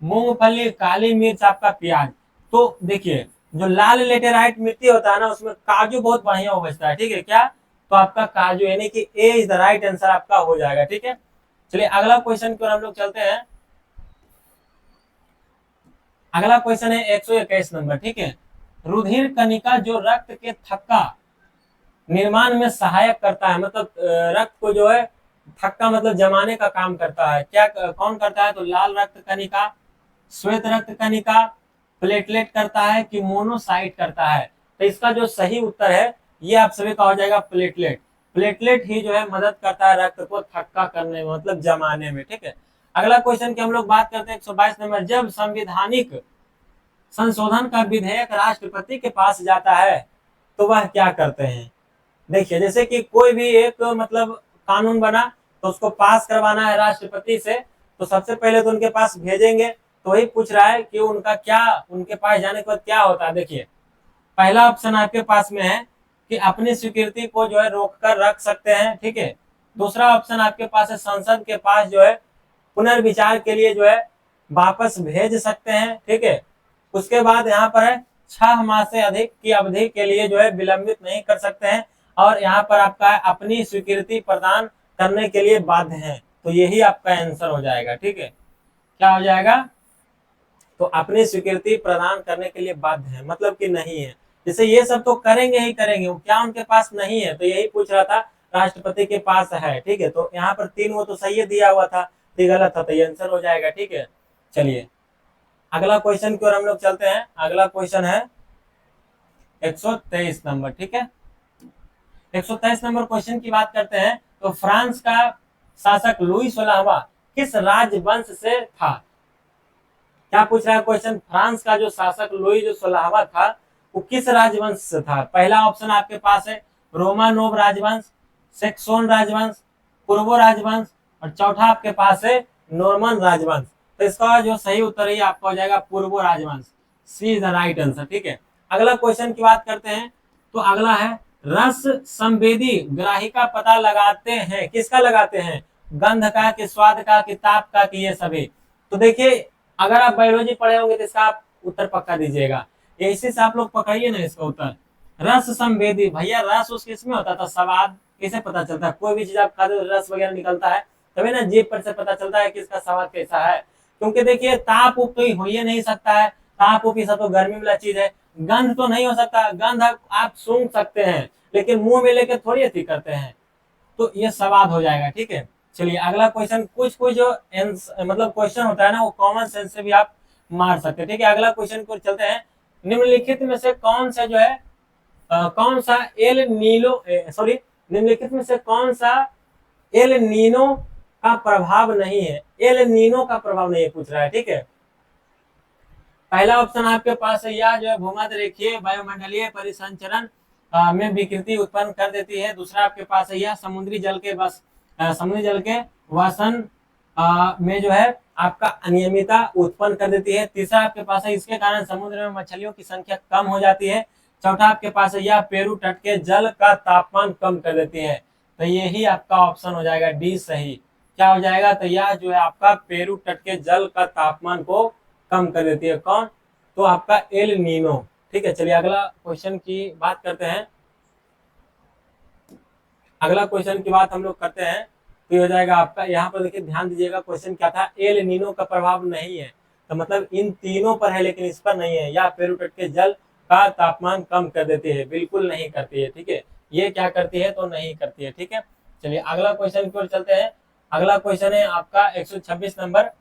मूंगफली, काली मिर्च, आपका प्याज। तो देखिए जो लाल लेटेराइट मिट्टी होता है ना उसमें काजू बहुत बढ़िया उपजता है, ठीक है। क्या, तो आपका काजू, यानी कि ए इज द राइट आंसर आपका हो जाएगा, ठीक है। चलिए अगला क्वेश्चन की ओर हम लोग चलते हैं। अगला क्वेश्चन है 121 नंबर, ठीक है। रुधिर कणिका जो रक्त के थक्का निर्माण में सहायक करता है, मतलब रक्त को जो है थक्का मतलब जमाने का काम करता है, क्या कौन करता है? तो लाल रक्त कणिका, श्वेत रक्त कणिका, प्लेटलेट करता है कि मोनोसाइट करता है? तो इसका जो सही उत्तर है ये आप सभी का हो जाएगा प्लेटलेट। प्लेटलेट ही जो है मदद करता है रक्त को थक्का करने में, मतलब जमाने में, ठीक है। अगला क्वेश्चन की हम लोग बात करते हैं 122 नंबर। जब संविधानिक संशोधन का विधेयक राष्ट्रपति के पास जाता है तो वह क्या करते हैं? देखिए, जैसे कि कोई भी एक मतलब कानून बना तो उसको पास करवाना है राष्ट्रपति से, तो सबसे पहले तो उनके पास भेजेंगे। तो वही पूछ रहा है कि उनका क्या, उनके पास जाने के बाद क्या होता है। देखिए, पहला ऑप्शन आपके पास में है कि अपनी स्वीकृति को जो है रोक कर रख सकते हैं, ठीक है। दूसरा ऑप्शन आपके पास है संसद के पास जो है पुनर्विचार के लिए जो है वापस भेज सकते हैं, ठीक है। उसके बाद यहाँ पर है 6 माह से अधिक की अवधि के लिए जो है विलंबित नहीं कर सकते हैं, और यहाँ पर आपका अपनी स्वीकृति प्रदान करने के लिए बाध्य हैं। तो यही आपका आंसर हो जाएगा, ठीक है। क्या हो जाएगा? तो अपनी स्वीकृति प्रदान करने के लिए बाध्य है, मतलब कि नहीं है। जैसे ये सब तो करेंगे ही करेंगे, क्या उनके पास नहीं है? तो यही पूछ रहा था, राष्ट्रपति के पास है, ठीक है। तो यहाँ पर 3 वो तो सही दिया हुआ था, तो गलत था, तो ये आंसर हो जाएगा, ठीक है। चलिए अगला क्वेश्चन की ओर हम लोग चलते हैं। अगला क्वेश्चन है 123 नंबर, ठीक है। 123 नंबर क्वेश्चन की बात करते हैं। तो फ्रांस का शासक लुई 16वां किस राजवंश से था? क्या पूछ रहा है क्वेश्चन? फ्रांस का जो शासक लुई जो 16वां था वो किस राजवंश से था? पहला ऑप्शन आपके पास है रोमानोव राजवंश, सेक्सोन राजवंश, पूर्वो राजवंश, और चौथा आपके पास है नॉर्मन राजवंश। तो इसका जो सही उत्तर है आपका हो जाएगा पूर्वो राजवंश। सी इज द राइट आंसर, ठीक है। अगला क्वेश्चन की बात करते हैं। तो अगला है रस संवेदी ग्राही का पता लगाते हैं, किसका लगाते हैं? गंध का, कि स्वाद का, कि ताप का, कि ये सभी? तो देखिए, अगर आप बायोलॉजी पढ़े होंगे तो इसका आप उत्तर पक्का दीजिएगा। इसी से आप लोग पकड़िए ना इसका उत्तर। रस संवेदी, भैया रस उस किसमें होता था? स्वाद कैसे पता चलता है? कोई भी चीज आप खाते हो रस वगैरह निकलता है, तभी ना जीभ पर से पता चलता है कि इसका स्वाद कैसा है। क्योंकि देखिए ताप उप तो हो ही नहीं सकता है, ताप उप सब तो गर्मी वाला चीज है। गंध तो नहीं हो सकता, गंध आप सूंघ सकते हैं लेकिन मुंह में लेकर थोड़ी अति करते हैं। तो ये स्वाद हो जाएगा, ठीक है। चलिए अगला क्वेश्चन, कुछ कुछ जो मतलब क्वेश्चन होता है ना वो कॉमन सेंस से भी आप मार सकते हैं, ठीक है। अगला क्वेश्चन को चलते हैं। निम्नलिखित में से कौन सा जो है कौन सा एल नीलो सॉरी निम्नलिखित में से कौन सा एल नीनो का प्रभाव नहीं है? एल नीनो का प्रभाव नहीं है पूछ रहा है, ठीक है। पहला ऑप्शन आपके पास है या जो है भूमध्य रेखीय वायुमंडलीय परिसंचरण में विकृति उत्पन्न कर देती है। दूसरा आपके पास है यह समुद्री जल के वसन में जो है आपका अनियमितता उत्पन्न कर देती है। तीसरा आपके पास है इसके कारण समुद्र में मछलियों की संख्या कम हो जाती है। चौथा आपके पास है यह पेरू तट के जल का तापमान कम कर देती है। तो यही आपका ऑप्शन हो जाएगा डी सही। क्या हो जाएगा? तो यह जो है आपका पेरू तट के जल का तापमान को कम कर देती है। कौन? तो आपका एल नीनो, ठीक है। चलिए अगला क्वेश्चन की बात करते हैं। अगला क्वेश्चन की बात हम लोग करते हैं तो हो जाएगा आपका, यहाँ पर देखिए ध्यान दीजिएगा, क्वेश्चन क्या था? एल नीनो का प्रभाव नहीं है, तो मतलब इन तीनों पर है लेकिन इस पर नहीं है। या पेरू तट के जल का तापमान कम कर देती है, बिल्कुल नहीं करती है, ठीक है। ये क्या करती है? तो नहीं करती है, ठीक है। चलिए अगला क्वेश्चन की ओर चलते हैं। अगला क्वेश्चन है आपका 126 नंबर।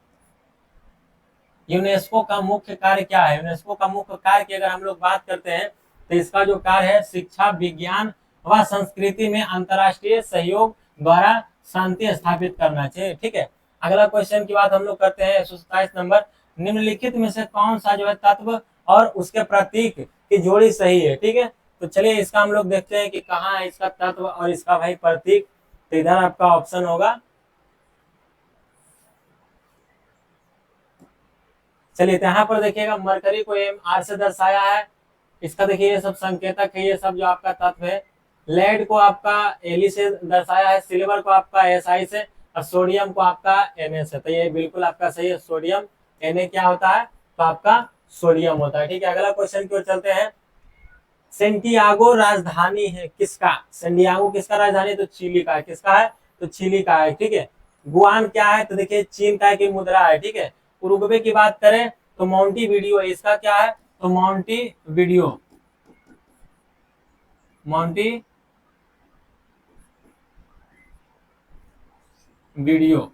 यूनेस्को का मुख्य कार्य क्या है? यूनेस्को का मुख्य कार्य की अगर हम लोग बात करते हैं तो इसका जो कार्य है शिक्षा, विज्ञान व संस्कृति में अंतर्राष्ट्रीय सहयोग द्वारा शांति स्थापित करना चाहिए, ठीक है। अगला क्वेश्चन की बात हम लोग करते हैं 127 नंबर। निम्नलिखित में से कौन सा जो है तत्व और उसके प्रतीक की जोड़ी सही है, ठीक है। तो चलिए इसका हम लोग देखते हैं कि कहाँ है इसका तत्व और इसका भाई प्रतीक। तो इधर आपका ऑप्शन होगा, चलिए तो यहाँ पर देखिएगा मरकरी को एम आर से दर्शाया है। इसका देखिए ये सब संकेतक है, ये सब जो आपका तत्व है। लेड को आपका एली से दर्शाया है, सिल्वर को आपका एस आई से, और सोडियम को आपका Na से। तो ये बिल्कुल आपका सही है, सोडियम। Na क्या होता है? तो आपका सोडियम होता है, ठीक है। अगला क्वेश्चन की ओर चलते हैं। सेंटियागो राजधानी है किसका? सेंटियागो किसका राजधानी? तो चिली का है। किसका है? तो चिली का है, ठीक है। गुआन क्या है, तो देखिए चीन का एक मुद्रा है, ठीक है। उरुग्वे की बात करें तो माउंटी वीडियो है, इसका क्या है, तो माउंटी वीडियो, माउंटी वीडियो,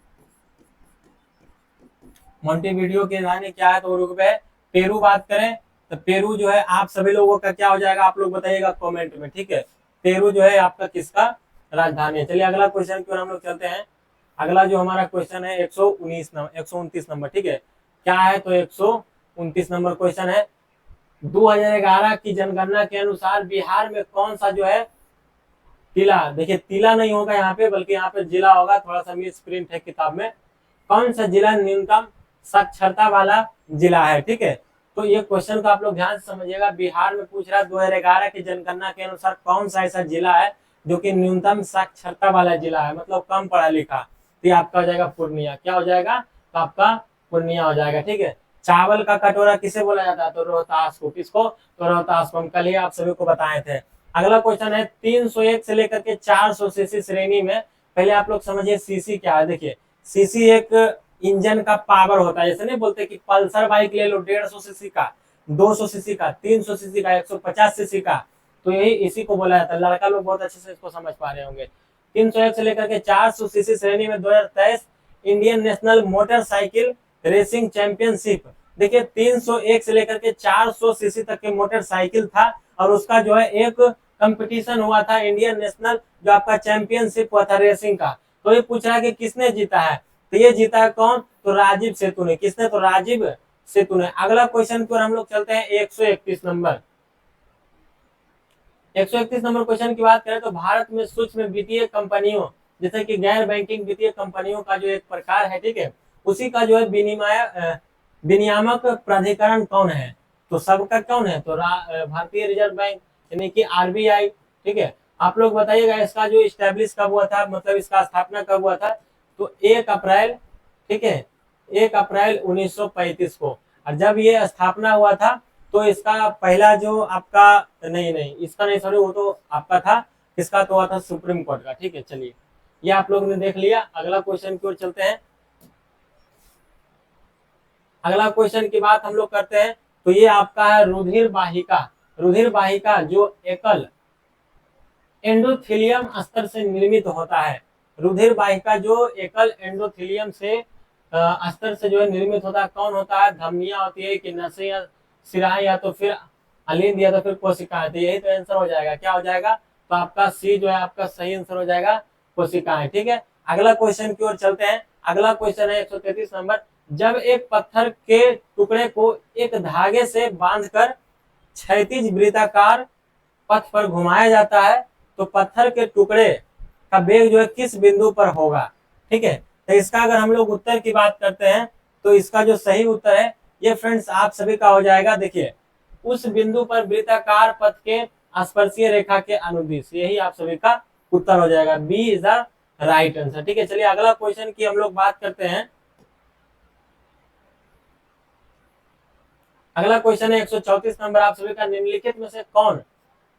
मोंटेवीडियो की राजधानी क्या है, तो उरुग्वे है। पेरू बात करें तो पेरू जो है आप सभी लोगों का क्या हो जाएगा, आप लोग बताइएगा कमेंट में, ठीक है। पेरू जो है आपका किसका राजधानी है। चलिए अगला क्वेश्चन की ओर हम लोग चलते हैं। अगला जो हमारा क्वेश्चन है 119 नंबर, 129 नंबर, ठीक है। क्या है, तो 129 नंबर क्वेश्चन है। 2011 की जनगणना के अनुसार बिहार में कौन सा जो है तिला, देखिए तिला नहीं होगा यहाँ पे, बल्कि यहाँ पे जिला होगा, थोड़ा सा मिस प्रिंट है किताब में। कौन सा जिला न्यूनतम साक्षरता वाला जिला है, ठीक है। तो ये क्वेश्चन को आप लोग ध्यान से समझिएगा। बिहार में पूछ रहा है 2011 की जनगणना के अनुसार कौन सा ऐसा जिला है जो कि न्यूनतम साक्षरता वाला जिला है, मतलब कम पढ़ा लिखा। तो ये आपका हो जाएगा पूर्णिया। क्या हो जाएगा, तो आपका पूर्णिया हो जाएगा, ठीक है। चावल का कटोरा किसे बोला जाता है, तो रोहतास को। किसको, तो रोहतास को। हम कल ही आप सभी को बताए थे। अगला क्वेश्चन है 301 से लेकर के 400 सीसी श्रेणी में, पहले आप लोग समझिए सीसी क्या है। देखिए सीसी एक इंजन का पावर होता है, जैसे नहीं बोलते कि पल्सर बाइक ले लो 150 सीसी का, 200 सीसी का, 300 सीसी का, 150 सीसी का, तो यही इसी को बोला जाता है। लड़का लोग बहुत अच्छे से इसको समझ पा रहे होंगे। 301 से लेकर के 400 सीसी श्रेणी में 2023 Indian national motorcycle racing championship, देखिए 301 से लेकर के 400 सीसी तक के मोटरसाइकिल था, और उसका जो है एक कंपटीशन हुआ था, इंडियन नेशनल जो आपका चैंपियनशिप हुआ था रेसिंग का। तो ये पूछ रहा है कि किसने जीता है, तो ये जीता है कौन, तो राजीव सेतु ने। किसने, तो राजीव सेतु ने। अगला क्वेश्चन की ओर हम लोग चलते हैं 131 नंबर। 131 नंबर क्वेश्चन की बात करें तो भारत में सूक्ष्म वित्तीय कंपनियों, जैसे कि गैर बैंकिंग वित्तीय कंपनियों का जो एक प्रकार है, ठीक है, उसी का जो है विनियामक प्राधिकरण कौन है, तो सबका कौन है, तो भारतीय रिजर्व बैंक यानी कि आरबीआई, ठीक है। आप लोग बताइएगा इसका जो इस्टेब्लिश कब हुआ था, मतलब इसका स्थापना कब हुआ था, तो 1 अप्रैल, ठीक है, 1 अप्रैल 1935 को। और जब ये स्थापना हुआ था तो इसका पहला जो आपका, नहीं नहीं इसका नहीं, सॉरी, वो तो आपका था, किसका, तो हुआ था सुप्रीम कोर्ट का, ठीक है। चलिए ये आप लोग ने देख लिया। अगला क्वेश्चन की ओर चलते हैं। अगला क्वेश्चन की बात हम लोग करते हैं, तो ये आपका है रुधिर वाहिका। रुधिर वाहिका जो एकल एंडोथेलियम स्तर से निर्मित होता है। रुधिर वाहिका जो एकल एंडोथेलियम से स्तर से जो है निर्मित होता है, कौन होता है, धमनियां होती है कि नसें या सिराएं या तो फिर अलिंद या तो फिर कोशिकाएं, तो यही तो आंसर हो जाएगा। क्या हो जाएगा, तो आपका सी जो है आपका सही आंसर हो जाएगा, कोशिकाएं, ठीक है। अगला क्वेश्चन की ओर चलते हैं। अगला क्वेश्चन है 133 नंबर। जब एक पत्थर के टुकड़े को एक धागे से बांधकर क्षैतिज वृत्ताकार पथ पर घुमाया जाता है, तो पत्थर के टुकड़े का वेग जो है किस बिंदु पर होगा, ठीक है। तो इसका अगर हम लोग उत्तर की बात करते हैं तो इसका जो सही उत्तर है ये फ्रेंड्स आप सभी का हो जाएगा, देखिए उस बिंदु पर वृत्ताकार पथ के स्पर्शीय रेखा के अनुदिश, यही आप सभी का उत्तर हो जाएगा। B is the right answer, ठीक है। चलिए अगला क्वेश्चन की हम लोग बात करते हैं। अगला क्वेश्चन है 134 नंबर। आप सभी का निम्नलिखित में से कौन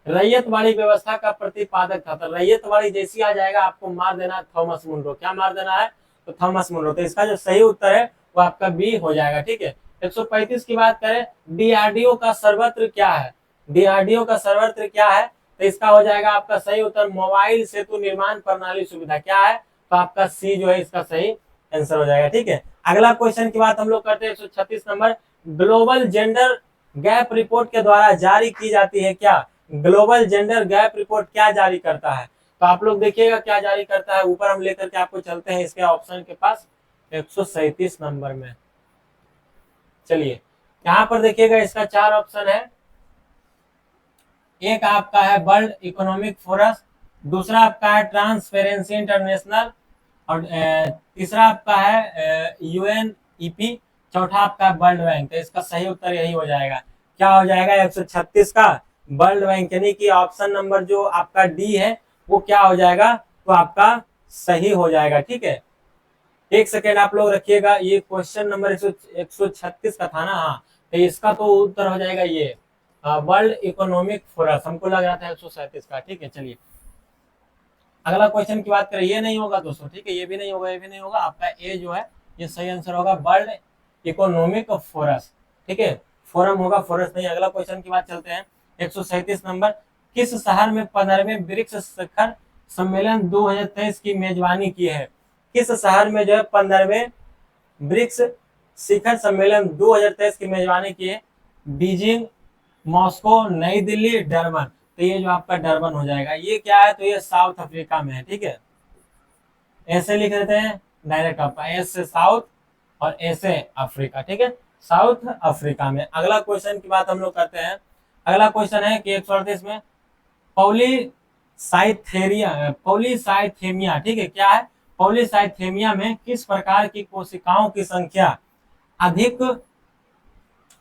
रैयतवाड़ी व्यवस्था का प्रतिपादक था, तो रैयतवाड़ी जैसी आ जाएगा आपको मार देना थॉमस मुनरो। क्या मार देना है, तो थॉमस मुनरो। तो इसका जो सही उत्तर है वो आपका बी हो जाएगा, ठीक है। 135 की बात करें, डीआरडीओ का सर्वत्र क्या है, डीआरडीओ का सर्वत्र क्या है, तो इसका हो जाएगा आपका सही उत्तर मोबाइल सेतु निर्माण प्रणाली सुविधा। क्या है, तो आपका सी जो है इसका सही आंसर हो जाएगा, ठीक है। अगला क्वेश्चन की बात हम लोग करते हैं 136 number. Global gender gap report के द्वारा जारी की जाती है क्या, ग्लोबल जेंडर गैप रिपोर्ट क्या जारी करता है, तो आप लोग देखिएगा क्या जारी करता है। ऊपर हम लेकर के आपको चलते हैं इसके ऑप्शन के पास 137 नंबर में। चलिए यहाँ पर देखिएगा इसका 4 ऑप्शन है। एक आपका है वर्ल्ड इकोनॉमिक फोरम, दूसरा आपका है ट्रांसपेरेंसी इंटरनेशनल, और तीसरा आपका है यूएनईपी, चौथा आपका वर्ल्ड बैंक। तो इसका सही उत्तर यही हो जाएगा। क्या हो जाएगा 136 का वर्ल्ड बैंक, यानी कि ऑप्शन नंबर जो आपका डी है वो क्या हो जाएगा, तो आपका सही हो जाएगा, ठीक है। एक सेकेंड आप लोग रखिएगा, ये क्वेश्चन नंबर 136 का था ना, हाँ, तो इसका तो उत्तर हो जाएगा ये वर्ल्ड इकोनॉमिक फोरम। हमको लग रहा था 137 का, ठीक है। चलिए अगला क्वेश्चन की बात करें, ये नहीं होगा दोस्तों, ठीक है, ये भी नहीं होगा, ये भी नहीं होगा, आपका ए जो है ये सही आंसर होगा, वर्ल्ड इकोनॉमिक फोरम, ठीक है, फोरम होगा, फोरस नहीं। अगला क्वेश्चन की बात चलते हैं, 137 नंबर, किस शहर में 15वें ब्रिक्स शिखर सम्मेलन 2023 की मेजबानी की है? किस शहर में जो है 15वें ब्रिक्स शिखर सम्मेलन 2023 की मेजबानी की है? बीजिंग, मॉस्को, नई दिल्ली, डरबन। तो ये जो आपका डरबन हो जाएगा, ये क्या है, तो ये साउथ अफ्रीका में है, ठीक है, ऐसे लिख देते हैं डायरेक्ट आपका, एस से साउथ और ए से अफ्रीका, ठीक है, साउथ अफ्रीका में। अगला क्वेश्चन की बात हम लोग करते हैं, अगला क्वेश्चन है कि 138 में पॉलीसाइथेमिया, ठीक है, क्या है, पॉलीसाइथेमिया में किस प्रकार की कोशिकाओं की संख्या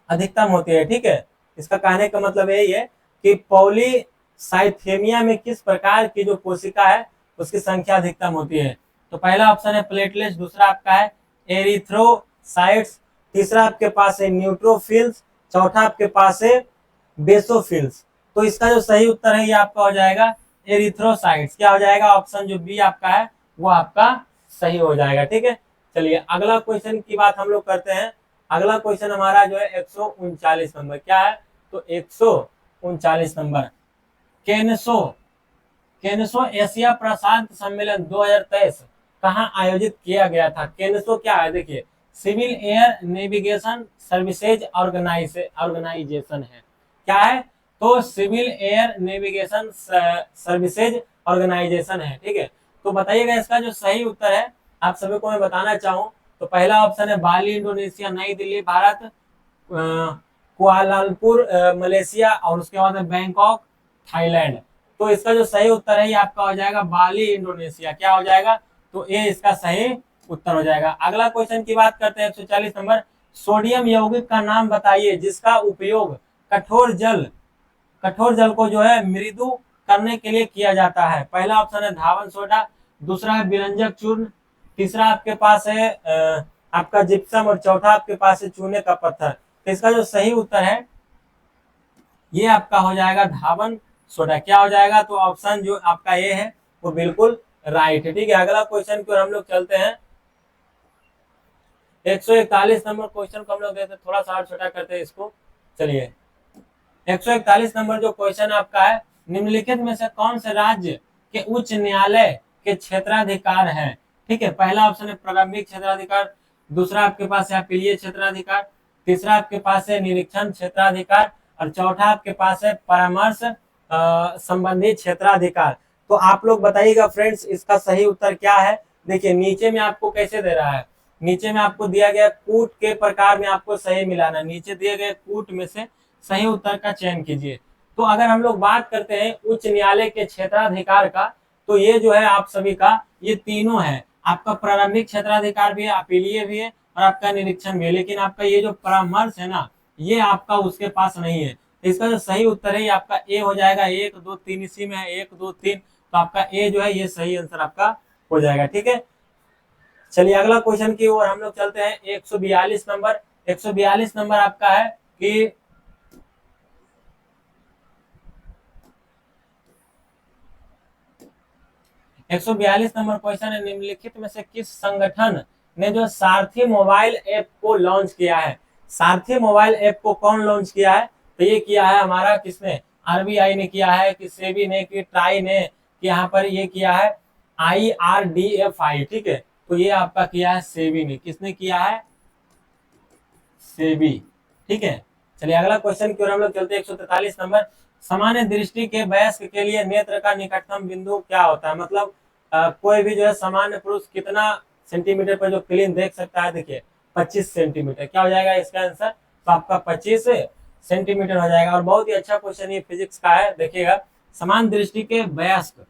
अधिकतम होती है, ठीक है, इसका कहने का मतलब यही है कि पॉलीसाइथेमिया में किस प्रकार की जो कोशिका है उसकी संख्या अधिकतम होती है? तो पहला ऑप्शन है प्लेटलेट्स, दूसरा आपका है एरिथ्रोसाइट्स, तीसरा आपके पास है न्यूट्रोफिल्स, चौथा आपके पास है बेसोफिल्स। तो इसका जो सही उत्तर है ये आपका हो जाएगा एरिथ्रोसाइट्स, क्या हो जाएगा, ऑप्शन जो बी आपका है वो आपका सही हो जाएगा, ठीक है। चलिए अगला क्वेश्चन की बात हम लोग करते हैं, अगला क्वेश्चन हमारा जो है 139 नंबर, क्या है, तो 139 नंबर, केनसो केनसो एशिया प्रशांत सम्मेलन 2023 कहाँ आयोजित किया गया था? केनसो क्या है, देखिए, civil air navigation services organisation है, क्या है, तो civil air navigation services organisation है, ठीक है। तो बताइएगा इसका जो सही उत्तर है, आप सभी को मैं बताना चाहूँ तो पहला ऑप्शन है बाली इंडोनेशिया, नई दिल्ली भारत, कुआलालंपुर मलेशिया, और उसके बाद बैंकॉक थाईलैंड। तो इसका जो सही उत्तर है ये आपका हो जाएगा बाली इंडोनेशिया, क्या हो जाएगा, तो ये इसका सही उत्तर हो जाएगा। अगला क्वेश्चन की बात करते हैं 140 नंबर, सोडियम यौगिक का नाम बताइए जिसका उपयोग कठोर जल को जो है मृदु करने के लिए किया जाता है? पहला ऑप्शन है धावन सोडा, दूसरा है विरंजक चूर्ण, तीसरा आपके पास है आपका जिप्सम, और चौथा आपके पास है चूने का पत्थर। तो इसका जो सही उत्तर है ये आपका हो जाएगा धावन सोडा, क्या हो जाएगा, तो ऑप्शन जो आपका ए है वो बिल्कुल राइट है, ठीक है। अगला क्वेश्चन की ओर हम लोग चलते हैं, 141 नंबर क्वेश्चन को हम लोग देखते हैं, थोड़ा सा और छोटा करते हैं इसको। चलिए 141 नंबर जो क्वेश्चन आपका है, निम्नलिखित में से कौन से राज्य के उच्च न्यायालय के क्षेत्राधिकार है? ठीक है, पहला ऑप्शन है प्रारंभिक क्षेत्राधिकार, दूसरा आपके पास है अपीलीय क्षेत्राधिकार, तीसरा आपके पास है निरीक्षण क्षेत्राधिकार, और चौथा आपके पास है परामर्श संबंधी क्षेत्राधिकार। तो आप लोग बताइएगा फ्रेंड्स इसका सही उत्तर क्या है। देखिए नीचे में आपको कैसे दे रहा है, नीचे में आपको दिया गया कूट के प्रकार में आपको सही मिलाना, नीचे दिए गए कूट में से सही उत्तर का चयन कीजिए। तो अगर हम लोग बात करते हैं उच्च न्यायालय के क्षेत्राधिकार का, तो ये जो है आप सभी का ये तीनों है, आपका प्रारंभिक क्षेत्राधिकार भी है, अपीलीय भी है, और आपका निरीक्षण भी है, लेकिन आपका ये जो परामर्श है ना ये आपका उसके पास नहीं है। तो इसका जो सही उत्तर है ये आपका ए हो जाएगा, 1 2 3 इसी में है, 1 2 3, तो आपका ए जो है ये सही आंसर आपका हो जाएगा, ठीक है। चलिए अगला क्वेश्चन की ओर हम लोग चलते हैं, 142 नंबर, 142 नंबर आपका है कि 142 नंबर क्वेश्चन है, निम्नलिखित में से किस संगठन ने जो सारथी मोबाइल ऐप को लॉन्च किया है? सारथी मोबाइल ऐप को कौन लॉन्च किया है? तो ये किया है हमारा किसने, आरबीआई ने किया है, कि सेबी ने, कि ट्राई ने, कि यहाँ पर ये किया है IRDFI, ठीक है। तो ये आपका किया है सेबी ने, किसने किया है, सेबी, ठीक है। चलिए अगला क्वेश्चन की ओर हम लोग चलते हैं, 143 नंबर, सामान्य दृष्टि के वयस्क के लिए नेत्र का निकटतम बिंदु क्या होता है? मतलब कोई भी जो है सामान्य पुरुष कितना सेंटीमीटर पर जो क्लीन देख सकता है? देखिए 25 सेंटीमीटर, क्या हो जाएगा इसका आंसर, तो आपका 25 सेंटीमीटर हो जाएगा। और बहुत ही अच्छा क्वेश्चन ये फिजिक्स का है, देखिएगा समान दृष्टि के वयस्क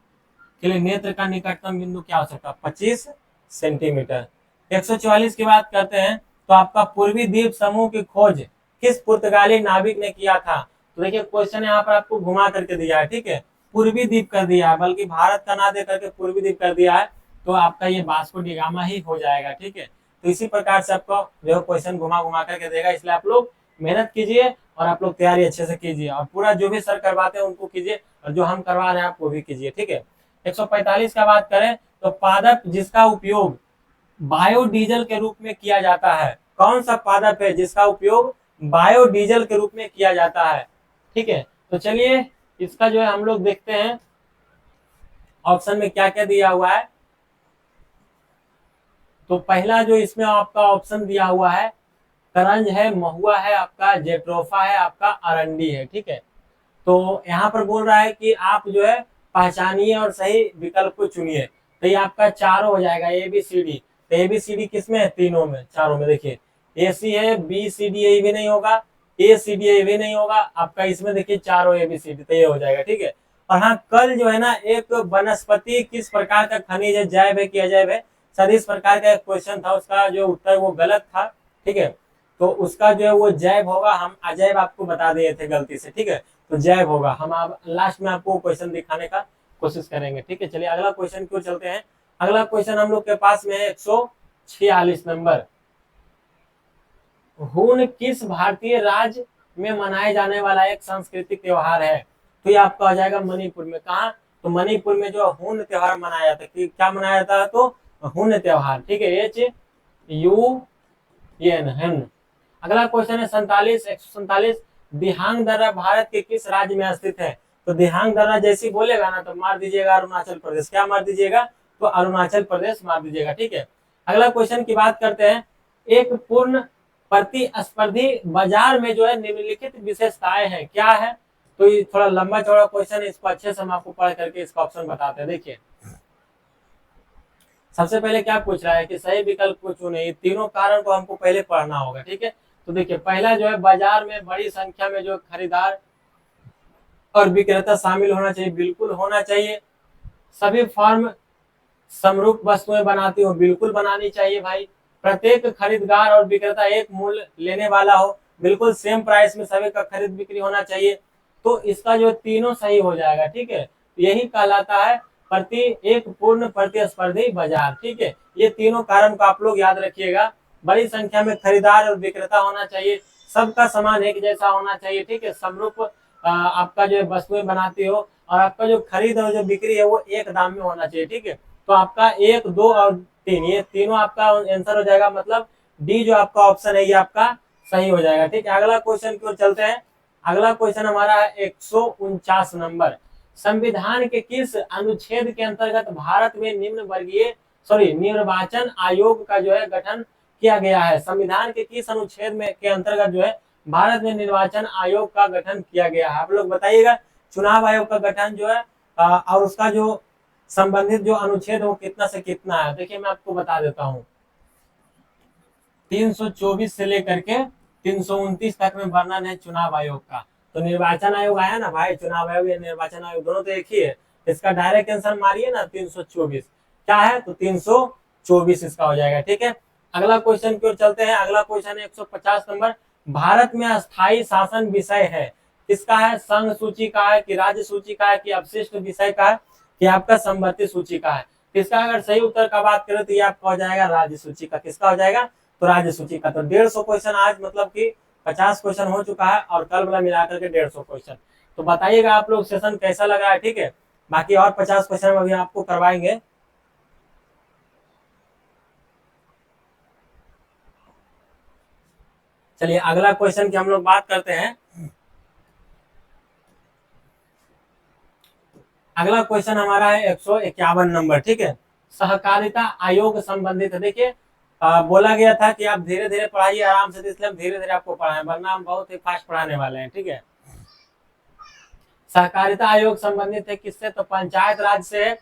के लिए नेत्र का निकटतम बिंदु क्या हो सकता है, 25 सेंटीमीटर। 144 की बात करते हैं, तो आपका पूर्वी द्वीप समूह की खोज किस पुर्तगाली नाविक ने किया था? तो देखिए क्वेश्चन यहाँ पर आपको घुमा करके दिया है, ठीक है, पूर्वी द्वीप कर दिया है, बल्कि भारत का ना दे करके पूर्वी द्वीप कर दिया है, तो आपका ये वास्को डी गामा ही हो जाएगा, ठीक है। तो इसी प्रकार से आपको जो क्वेश्चन घुमा घुमा करके देगा, इसलिए आप लोग मेहनत कीजिए और आप लोग तैयारी अच्छे से कीजिए, और पूरा जो भी सर करवाते हैं उनको कीजिए, और जो हम करवा रहे हैं आप वो भी कीजिए, ठीक है। 145 का बात करें तो पादप जिसका उपयोग बायोडीजल के रूप में किया जाता है। कौन सा पादप है जिसका उपयोग बायोडीजल के रूप में किया जाता है? ठीक है, तो चलिए इसका जो है हम लोग देखते हैं ऑप्शन में क्या क्या दिया हुआ है। तो पहला जो इसमें आपका ऑप्शन दिया हुआ है करंज है, महुआ है, आपका जेट्रोफा है, आपका अरंडी है। ठीक है, तो यहाँ पर बोल रहा है कि आप जो है पहचानिए और सही विकल्प को चुनिए। तो ये आपका चारों हो जाएगा, ए बी सी डी। तो ए बी सी डी किसमें है? तीनों में, चारों में। देखिए ए सी है, बी सी डी ए भी नहीं होगा, ए सी डी ए भी नहीं होगा आपका, इसमें देखिए चारों ए बी सी डी, तो ये हो जाएगा। ठीक है, और हाँ कल जो है ना एक वनस्पति किस प्रकार का खनिज है, जैव है कि अजैव है, सर इस प्रकार का एक क्वेश्चन था, उसका जो उत्तर वो गलत था। ठीक है, तो उसका जो है वो जैव होगा, हम अजैव आपको बता दिए थे गलती से। ठीक है, तो जैव होगा। हम आप लास्ट में आपको क्वेश्चन दिखाने का कोशिश करेंगे। ठीक है, चलिए अगला क्वेश्चन क्यों चलते हैं। अगला क्वेश्चन हम लोग के पास में है 146 नंबर। हून किस भारतीय राज्य में मनाए जाने वाला एक सांस्कृतिक त्योहार है? तो ये आपका हो जाएगा मणिपुर में। कहा? तो मणिपुर में जो हून त्योहार मनाया जाता है। क्या मनाया जाता है? तो हून त्योहार। ठीक है, HUN। अगला क्वेश्चन है 147। दिहांग दर्रा भारत के किस राज्य में स्थित है? तो दिहांग दर्रा जैसी बोलेगा ना तो मार दीजिएगा अरुणाचल प्रदेश। क्या मार दीजिएगा? तो अरुणाचल प्रदेश मार दीजिएगा। ठीक है, अगला क्वेश्चन की बात करते हैं। एक पूर्ण प्रतिस्पर्धी बाजार में जो है निम्नलिखित विशेषताएं हैं, क्या है? तो ये थोड़ा लंबा चौड़ा क्वेश्चन है, इसको अच्छे से हम आपको पढ़ करके इसका ऑप्शन बताते हैं। देखिए सबसे पहले क्या पूछ रहा है कि सही विकल्प को चुने। ये तीनों कारण को हमको पहले पढ़ना होगा। ठीक है, तो देखिए पहला जो है बाजार में बड़ी संख्या में जो खरीदार और विक्रेता शामिल होना चाहिए, बिल्कुल होना चाहिए। सभी फर्म समरूप वस्तुएं बनाती हो, बिल्कुल बनानी चाहिए भाई। प्रत्येक खरीदार और विक्रेता एक मूल्य लेने वाला हो, बिल्कुल सेम प्राइस में सभी का खरीद बिक्री होना चाहिए। तो इसका जो तीनों सही हो जाएगा। ठीक है, यही कहलाता है एक पूर्ण प्रतिस्पर्धी बाजार। ठीक है, ये तीनों कारण को आप लोग याद रखिएगा। बड़ी संख्या में खरीदार और विक्रेता होना चाहिए, सबका सामान एक जैसा होना चाहिए। ठीक है, समरूप आपका जो वस्तुएं बनाती हो, और आपका जो खरीद और जो बिक्री है वो एक दाम में होना चाहिए। ठीक है, तो आपका 1, 2 और 3 ये तीनों आपका आंसर हो जाएगा। मतलब डी जो आपका ऑप्शन है ये आपका सही हो जाएगा। ठीक है, अगला क्वेश्चन की ओर चलते हैं। अगला क्वेश्चन हमारा है 149 नंबर। संविधान के किस अनुच्छेद के अंतर्गत भारत में निर्वाचन आयोग का जो है गठन किया गया है? संविधान के किस अनुच्छेद में के अंतर्गत जो है भारत में निर्वाचन आयोग का गठन किया गया है? आप लोग बताइएगा। चुनाव आयोग का गठन जो है और उसका जो संबंधित जो अनुच्छेद है वो कितना से कितना है? देखिए मैं आपको बता देता हूँ। 324 से लेकर के 329 तक में वर्णन है चुनाव आयोग का। तो निर्वाचन आयोग आया ना भाई, चुनाव आयोग या निर्वाचन आयोग दोनों तो एक ही है। इसका डायरेक्ट आंसर मारिए ना 324 क्या है? तो 324 इसका हो जाएगा। ठीक है, अगला क्वेश्चन की ओर चलते हैं। अगला क्वेश्चन है 150 नंबर। भारत में अस्थायी शासन विषय है, किसका है? संघ सूची का है कि राज्य सूची का है कि अवशिष्ट विषय का है कि आपका संवर्ती सूची का है? इसका अगर सही उत्तर का बात करें तो ये आपका हो जाएगा राज्य सूची का। किसका हो जाएगा? तो राज्य सूची का। तो 150 क्वेश्चन आज मतलब कि 50 क्वेश्चन हो चुका है और कल वाला मिलाकर के 150 क्वेश्चन। तो बताइएगा आप लोग सेशन कैसा लगा है। ठीक है, बाकी और 50 क्वेश्चन अभी आपको करवाएंगे। चलिए अगला क्वेश्चन की हम लोग बात करते हैं। अगला क्वेश्चन हमारा है 151 नंबर। ठीक है, सहकारिता आयोग संबंधित है। देखिए बोला गया था कि आप धीरे धीरे पढ़ाइए आराम से, इसलिए हम धीरे धीरे आपको पढ़ाएं, वरना हम बहुत ही फास्ट पढ़ाने वाले हैं। ठीक है, सहकारिता आयोग संबंधित है किससे? तो पंचायत राज से है,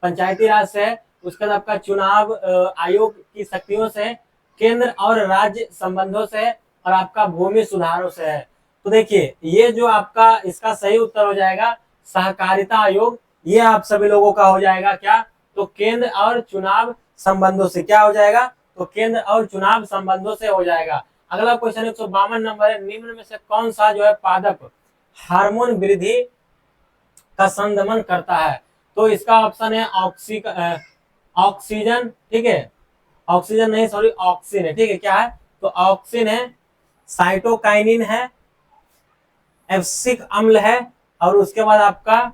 पंचायती राज से है। उसके बाद आपका चुनाव आयोग की शक्तियों से है, केंद्र और राज्य संबंधों से है, और आपका भूमि सुधारों से है। तो देखिए ये जो आपका इसका सही उत्तर हो जाएगा सहकारिता आयोग। ये आप सभी लोगों का हो जाएगा क्या? तो केंद्र और चुनाव संबंधों से। क्या हो जाएगा? तो केंद्र और चुनाव संबंधों से हो जाएगा। अगला क्वेश्चन 152 नंबर है। निम्न में से कौन सा जो है पादप हार्मोन वृद्धि का संदमन करता है? तो इसका ऑप्शन है ऑक्सीजन। ठीक है, ऑक्सीजन नहीं सॉरी ऑक्सिन है। ठीक है, क्या है? तो ऑक्सिन है, साइटोकाइनिन है, एब्सिक अम्ल है, और उसके बाद आपका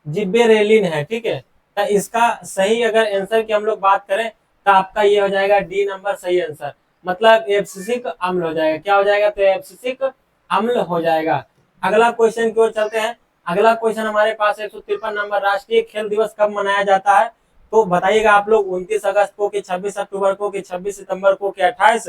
जिब्बेरेलिन है। ठीक है, तो इसका सही अगर आंसर की हम लोग बात करें तो आपका ये हो जाएगा डी नंबर सही आंसर, मतलब एब्सिसिक अम्ल हो जाएगा। क्या हो जाएगा? तो एब्सिसिक अम्ल हो जाएगा। अगला क्वेश्चन की ओर चलते हैं। अगला क्वेश्चन हमारे पास 153 नंबर, राष्ट्रीय खेल दिवस कब मनाया जाता है? तो बताइएगा आप लोग 29 अगस्त को कि 26 अक्टूबर को कि 26 सितंबर को कि 28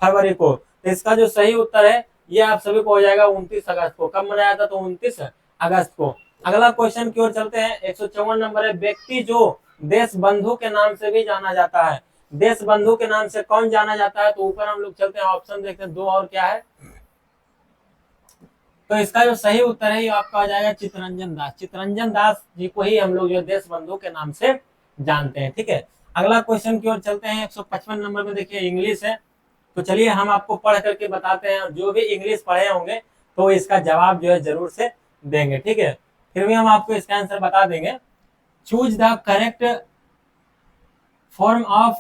फरवरी को। तो इसका जो सही उत्तर है ये आप सभी को हो जाएगा 29 अगस्त को। कब मनाया था? तो 29 अगस्त को। अगला क्वेश्चन की ओर चलते हैं। 154 नंबर है, व्यक्ति जो देश बंधु के नाम से भी जाना जाता है, देश बंधु के नाम से कौन जाना जाता है? तो ऊपर हम लोग चलते हैं, ऑप्शन देखते हैं दो और क्या है। तो इसका जो सही उत्तर है ये आपका हो जाएगा चित्तरंजन दास। चित्तरंजन दास जी को ही हम लोग जो देश बंधु के नाम से जानते हैं। ठीक है, अगला क्वेश्चन की ओर चलते हैं। 155 नंबर में देखिए इंग्लिश है, तो चलिए हम आपको पढ़ करके बताते हैं, जो भी इंग्लिश पढ़े होंगे तो इसका जवाब जो है जरूर से देंगे। ठीक है, फिर भी हम आपको इसका आंसर बता देंगे। Choose the correct form of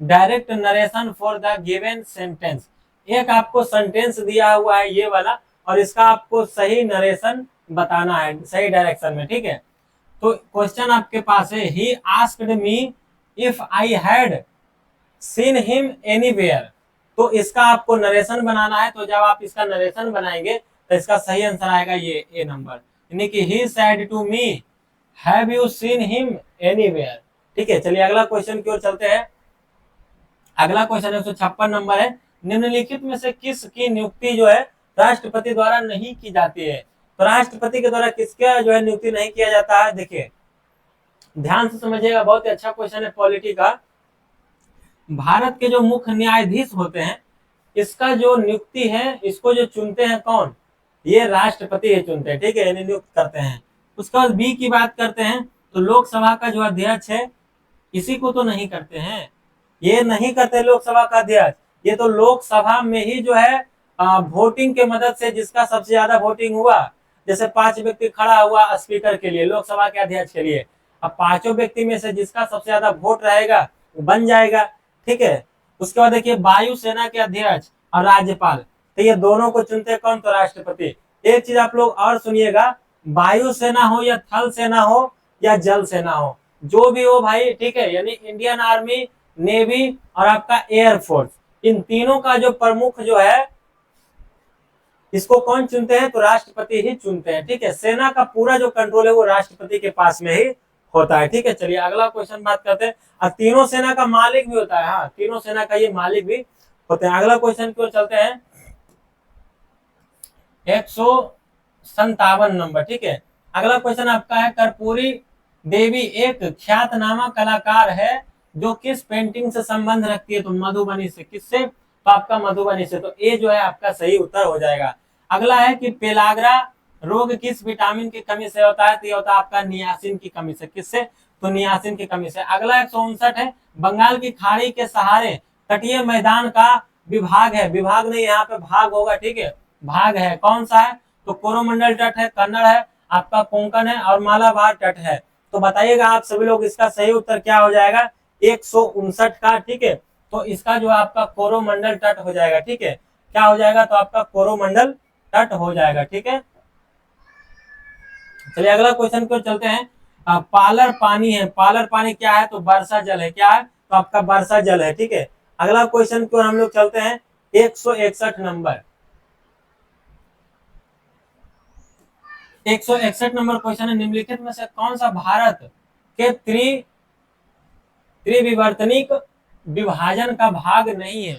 direct narration for the given sentence. एक आपको सेंटेंस दिया हुआ है ये वाला, और इसका आपको सही नरेशन बताना है सही डायरेक्शन में। ठीक है, तो क्वेश्चन आपके पास है, he asked me if I had seen him anywhere. तो इसका आपको नरेशन बनाना है। तो जब आप इसका नरेशन बनाएंगे तो इसका सही आंसर आएगा ये ए नंबर, यानी कि he said to me have you seen him anywhere. ठीक है, चलिए अगला क्वेश्चन की ओर चलते हैं। अगला क्वेश्चन 156 नंबर है, निम्नलिखित में से किस की नियुक्ति जो है राष्ट्रपति द्वारा नहीं की जाती है? तो राष्ट्रपति के द्वारा किसका जो है नियुक्ति नहीं किया जाता है? देखिए ध्यान से समझिएगा, बहुत ही अच्छा क्वेश्चन है पॉलिटी का। भारत के जो मुख्य न्यायाधीश होते हैं इसका जो नियुक्ति है इसको जो चुनते हैं कौन? ये राष्ट्रपति ही चुनते हैं। ठीक है, यानी नियुक्त करते हैं। उसके बाद बी की बात करते हैं तो लोकसभा का जो अध्यक्ष है इसी को तो नहीं करते हैं, ये नहीं करते लोकसभा का अध्यक्ष। ये तो लोकसभा में ही जो है वोटिंग के मदद से जिसका सबसे ज्यादा वोटिंग हुआ, जैसे 5 व्यक्ति खड़ा हुआ स्पीकर के लिए, लोकसभा के अध्यक्ष के लिए, अब 5 व्यक्ति में से जिसका सबसे ज्यादा वोट रहेगा वो बन जाएगा। ठीक है, उसके बाद देखिए वायुसेना के अध्यक्ष और राज्यपाल, तो ये दोनों को चुनते कौन? तो राष्ट्रपति। एक चीज आप लोग और सुनिएगा, वायुसेना हो या थल सेना हो या जल सेना हो, जो भी हो भाई, ठीक है, यानी इंडियन आर्मी, नेवी और आपका एयरफोर्स, इन तीनों का जो प्रमुख जो है इसको कौन चुनते हैं? तो राष्ट्रपति ही चुनते हैं। ठीक है, सेना का पूरा जो कंट्रोल है वो राष्ट्रपति के पास में ही होता है। ठीक है, चलिए अगला क्वेश्चन बात करते हैं। और तीनों सेना का मालिक भी होता है, हाँ तीनों सेना का ये मालिक भी होते हैं। अगला क्वेश्चन की ओर चलते हैं। 157 नंबर। ठीक है, अगला क्वेश्चन आपका है, कर्पूरी देवी एक ख्यातनामा कलाकार है जो किस पेंटिंग से संबंध रखती है? तो मधुबनी से। किससे? तो आपका मधुबनी से। तो ए जो है आपका सही उत्तर हो जाएगा। अगला है कि पेलाग्रा रोग किस विटामिन की कमी से होता है? तो ये होता है आपका नियासिन की कमी से। किससे? तो नियासिन की कमी से। अगला 159 है, बंगाल की खाड़ी के सहारे तटीय मैदान का विभाग है, विभाग नहीं यहाँ पे भाग होगा। ठीक है, भाग है, कौन सा है? तो कोरोमंडल तट है, कन्नड़ है, आपका कोंकण है और मालाबार तट है। तो बताइएगा आप सभी लोग इसका सही उत्तर क्या हो जाएगा? 159 का। ठीक है, तो इसका जो आपका कोरोमंडल तट हो जाएगा। ठीक है, क्या हो जाएगा? तो आपका कोरोमंडल तट हो जाएगा। ठीक है, चलिए अगला क्वेश्चन को चलते हैं। पालर पानी है, पालर पानी क्या है? तो वर्षा जल है। क्या है? तो आपका वर्षा जल है। ठीक है, अगला क्वेश्चन को हम लोग चलते हैं। 161 नंबर, 161 नंबर क्वेश्चन है, निम्नलिखित में से कौन सा भारत के त्रिविवर्तनिक विभाजन का भाग नहीं है?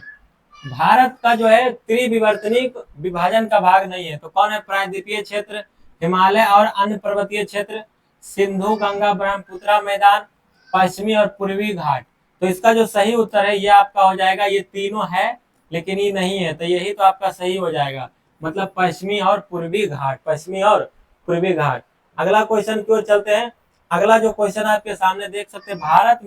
भारत का जो है त्रिविवर्तनिक विभाजन का भाग नहीं है। तो कौन है? प्रायद्वीपीय क्षेत्र, हिमालय और अन्य पर्वतीय क्षेत्र, सिंधु गंगा ब्रह्मपुत्र मैदान, पश्चिमी और पूर्वी घाट। तो इसका जो सही उत्तर है ये आपका हो जाएगा, ये तीनों है लेकिन ये नहीं है, तो यही तो आपका सही हो जाएगा, मतलब पश्चिमी और पूर्वी घाट, पश्चिमी और पूर्वी घाट। अगला क्वेश्चन की ओर चलते हैं। अगला जो क्वेश्चन आपके सामने देख सकते हैं, भारत